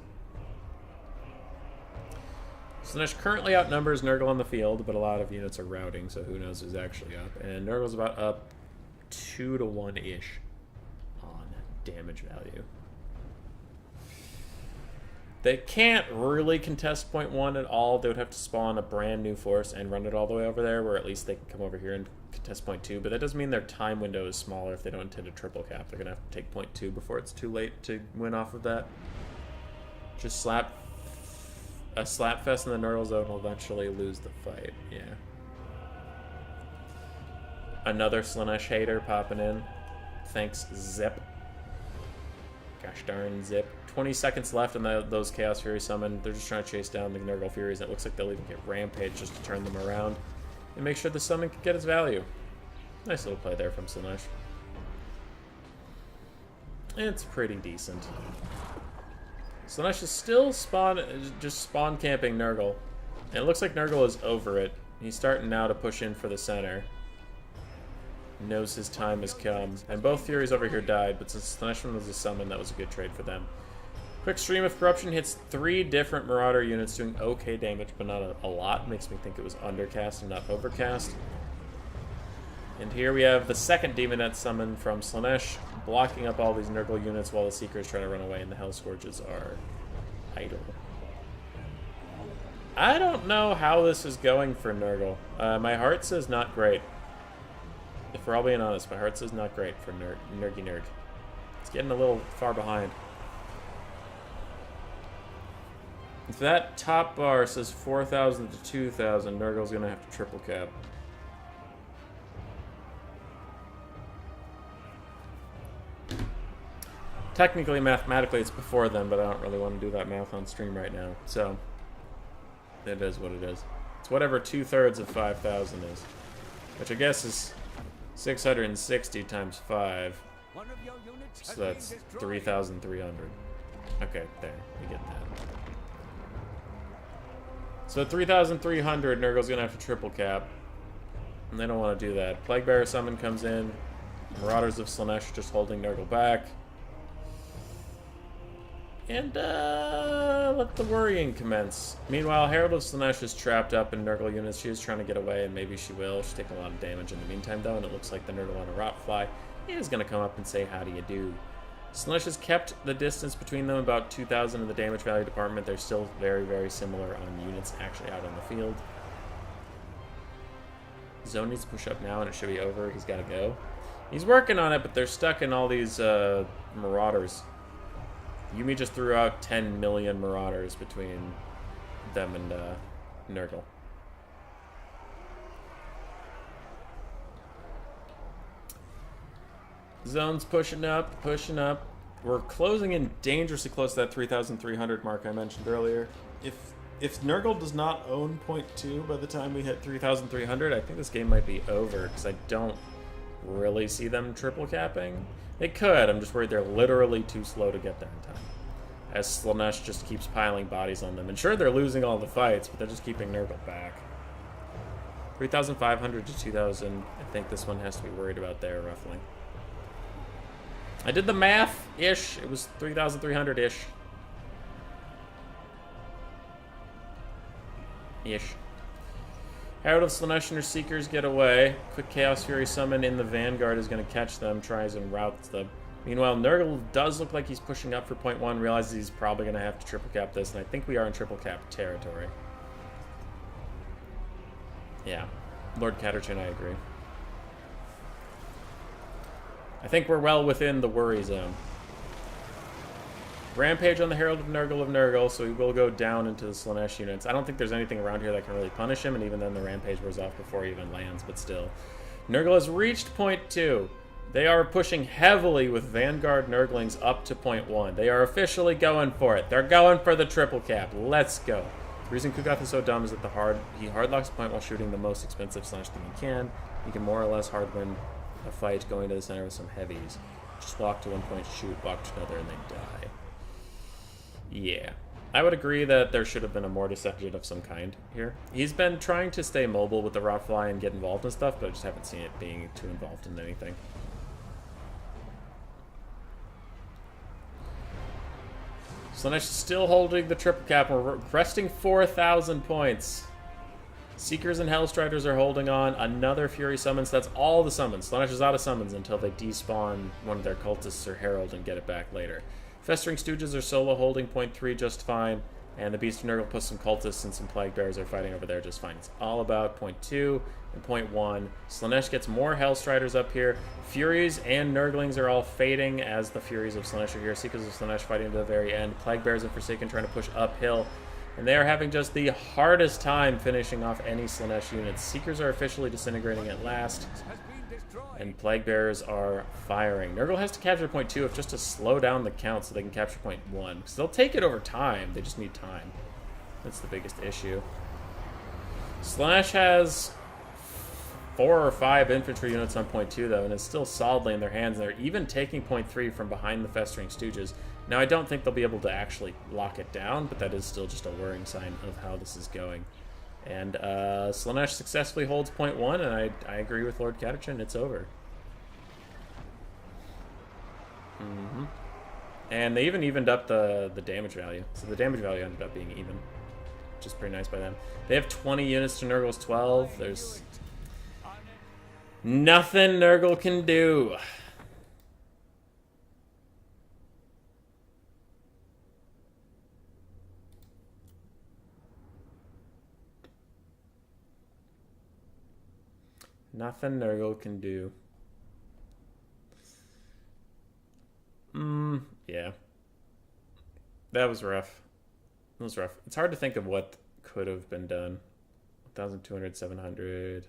Slaanesh currently outnumbers Nurgle on the field, but a lot of units are routing, so who knows who's actually up. And Nurgle's about up 2 to 1-ish on damage value. They can't really contest point 1 at all. They would have to spawn a brand new force and run it all the way over there, where at least they can come over here and contest point 2. But that doesn't mean their time window is smaller if they don't intend to triple cap. They're going to have to take point 2 before it's too late to win off of that. Just slap a slap fest in the Nurgle zone will eventually lose the fight. Yeah. Another Slaanesh hater popping in. Thanks, Zip. Gosh darn, Zip. 20 seconds left in those Chaos Fury summon. They're just trying to chase down the Nurgle Furies. It looks like they'll even get Rampage just to turn them around and make sure the summon can get its value. Nice little play there from Slaanesh. It's pretty decent. Slaanesh is still just spawn camping Nurgle. And it looks like Nurgle is over it. He's starting now to push in for the center. Knows his time has come. And both Furies over here died, but since Slaanesh was a summon, that was a good trade for them. Quick Stream of Corruption hits 3 different Marauder units doing okay damage, but not a lot. Makes me think it was undercast and not overcast. And here we have the second Demonette summon from Slaanesh, blocking up all these Nurgle units while the Seekers try to run away and the Hell Scourges are idle. I don't know how this is going for Nurgle. My heart says not great. If we're all being honest, my heart says not great for Nurgy Nurg. It's getting a little far behind. If that top bar says 4,000 to 2,000, Nurgle's going to have to triple cap. Technically, mathematically, it's before them, but I don't really want to do that math on stream right now. So, it is what it is. It's whatever 2/3 of 5,000 is. Which I guess is 660 times 5. So that's 3,300. Okay, there. We get that. So 3,300, Nurgle's going to have to triple cap. And they don't want to do that. Plague Bearer summon comes in. Marauders of Slaanesh just holding Nurgle back. And let the worrying commence. Meanwhile, Herald of Slaanesh is trapped up in Nurgle units. She is trying to get away, and maybe she will. She's taking a lot of damage in the meantime, though, and it looks like the Nurgle on a Rotfly is going to come up and say, how do you do? Slaanesh has kept the distance between them about 2,000 in the damage value department. They're still very, very similar on units actually out on the field. Zone needs to push up now, and it should be over. He's got to go. He's working on it, but they're stuck in all these Marauders. Yumi just threw out 10 million Marauders between them and Nurgle. Zone's pushing up, pushing up. We're closing in dangerously close to that 3,300 mark I mentioned earlier. If if Nurgle does not own .2 by the time we hit 3,300, I think this game might be over, because I don't really see them triple capping. They could, I'm just worried they're literally too slow to get there in time, as Slaanesh just keeps piling bodies on them. And sure, they're losing all the fights, but they're just keeping Nurgle back. 3,500 to 2,000, I think this one has to be worried about there, roughly. I did the math-ish. It was 3,300-ish. Ish. Herald of Slaanesh and her Seekers get away. Quick Chaos Fury summon in the Vanguard is going to catch them, tries and routes them. Meanwhile, Nurgle does look like he's pushing up for .1, realizes he's probably going to have to triple cap this, and I think we are in triple cap territory. Yeah. Lord Catterton, I agree. I think we're well within the worry zone. Rampage on the Herald of Nurgle, so he will go down into the Slaanesh units. I don't think there's anything around here that can really punish him, and even then the Rampage wears off before he even lands, but still. Nurgle has reached .2. They are pushing heavily with Vanguard Nurglings up to .1. They are officially going for it. They're going for the triple cap. Let's go. The reason Kugoth is so dumb is that he hardlocks point while shooting the most expensive Slaanesh thing he can. He can more or less hard win a fight going to the center with some heavies. Just walk to one point, shoot, walk to another, and they die. Yeah. I would agree that there should have been a Mortis engine of some kind here. He's been trying to stay mobile with the Rotfly and get involved in stuff, but I just haven't seen it being too involved in anything. Slaanesh is still holding the triple cap. We're resting 4,000 points. Seekers and Hellstriders are holding on. Another Fury summons. That's all the summons. Slaanesh is out of summons until they despawn one of their cultists or Herald and get it back later. Festering Stooges are solo holding .3 just fine. And the Beast of Nurgle plus some cultists and some Plague Bearers are fighting over there just fine. It's all about .2 and .1. Slaanesh gets more Hellstriders up here. Furies and Nurglings are all fading as the Furies of Slaanesh are here. Seekers of Slaanesh fighting to the very end. Plague Bearers and Forsaken trying to push uphill. And they are having just the hardest time finishing off any Slaanesh units. Seekers are officially disintegrating at last. And Plague Bearers are firing. Nurgle has to capture .2 if just to slow down the count so they can capture .1. Because they'll take it over time. They just need time. That's the biggest issue. Slaanesh has 4 or 5 infantry units on .2 though, and it's still solidly in their hands. And they're even taking .3 from behind the Festering Stooges. Now I don't think they'll be able to actually lock it down, but that is still just a worrying sign of how this is going. And Slaanesh successfully holds .1, and I agree with Lord Catterton, it's over. And they even evened up the damage value. So the damage value ended up being even, which is pretty nice by them. They have 20 units to Nurgle's 12. There's nothing Nurgle can do. Nothing Nurgle can do. Yeah. That was rough. It was rough. It's hard to think of what could have been done. 1,200, 700.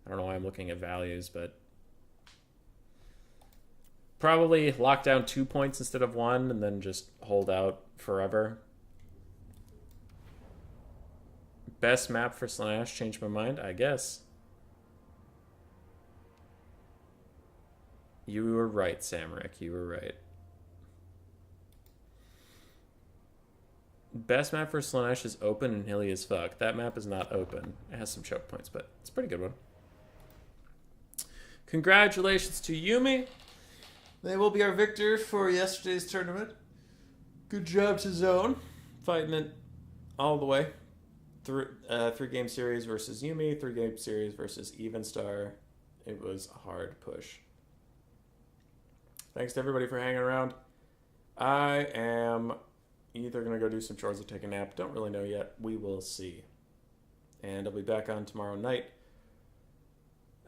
I don't know why I'm looking at values, but probably lock down 2 points instead of 1 and then just hold out forever. Best map for Slaanesh, changed my mind, I guess. You were right, Samric. You were right. Best map for Slaanesh is open and hilly as fuck. That map is not open. It has some choke points, but it's a pretty good one. Congratulations to Yumi. They will be our victor for yesterday's tournament. Good job to Zone. Fighting it all the way. 3-game series versus Yumi. 3-game series versus Evenstar. It was a hard push. Thanks to everybody for hanging around. I am either going to go do some chores or take a nap. Don't really know yet. We will see. And I'll be back on tomorrow night.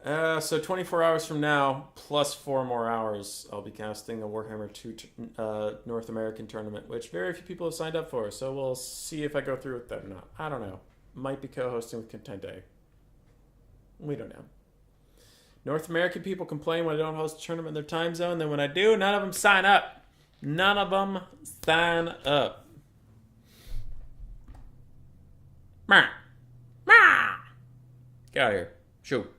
So 24 hours from now, plus 4 more hours, I'll be casting a Warhammer 2 North American tournament, which very few people have signed up for. So we'll see if I go through with that or not. I don't know. Might be co-hosting with Contente. We don't know. North American people complain when I don't host a tournament in their time zone. Then when I do, none of them sign up. None of them sign up. Mah. Mah. Get out of here. Shoot.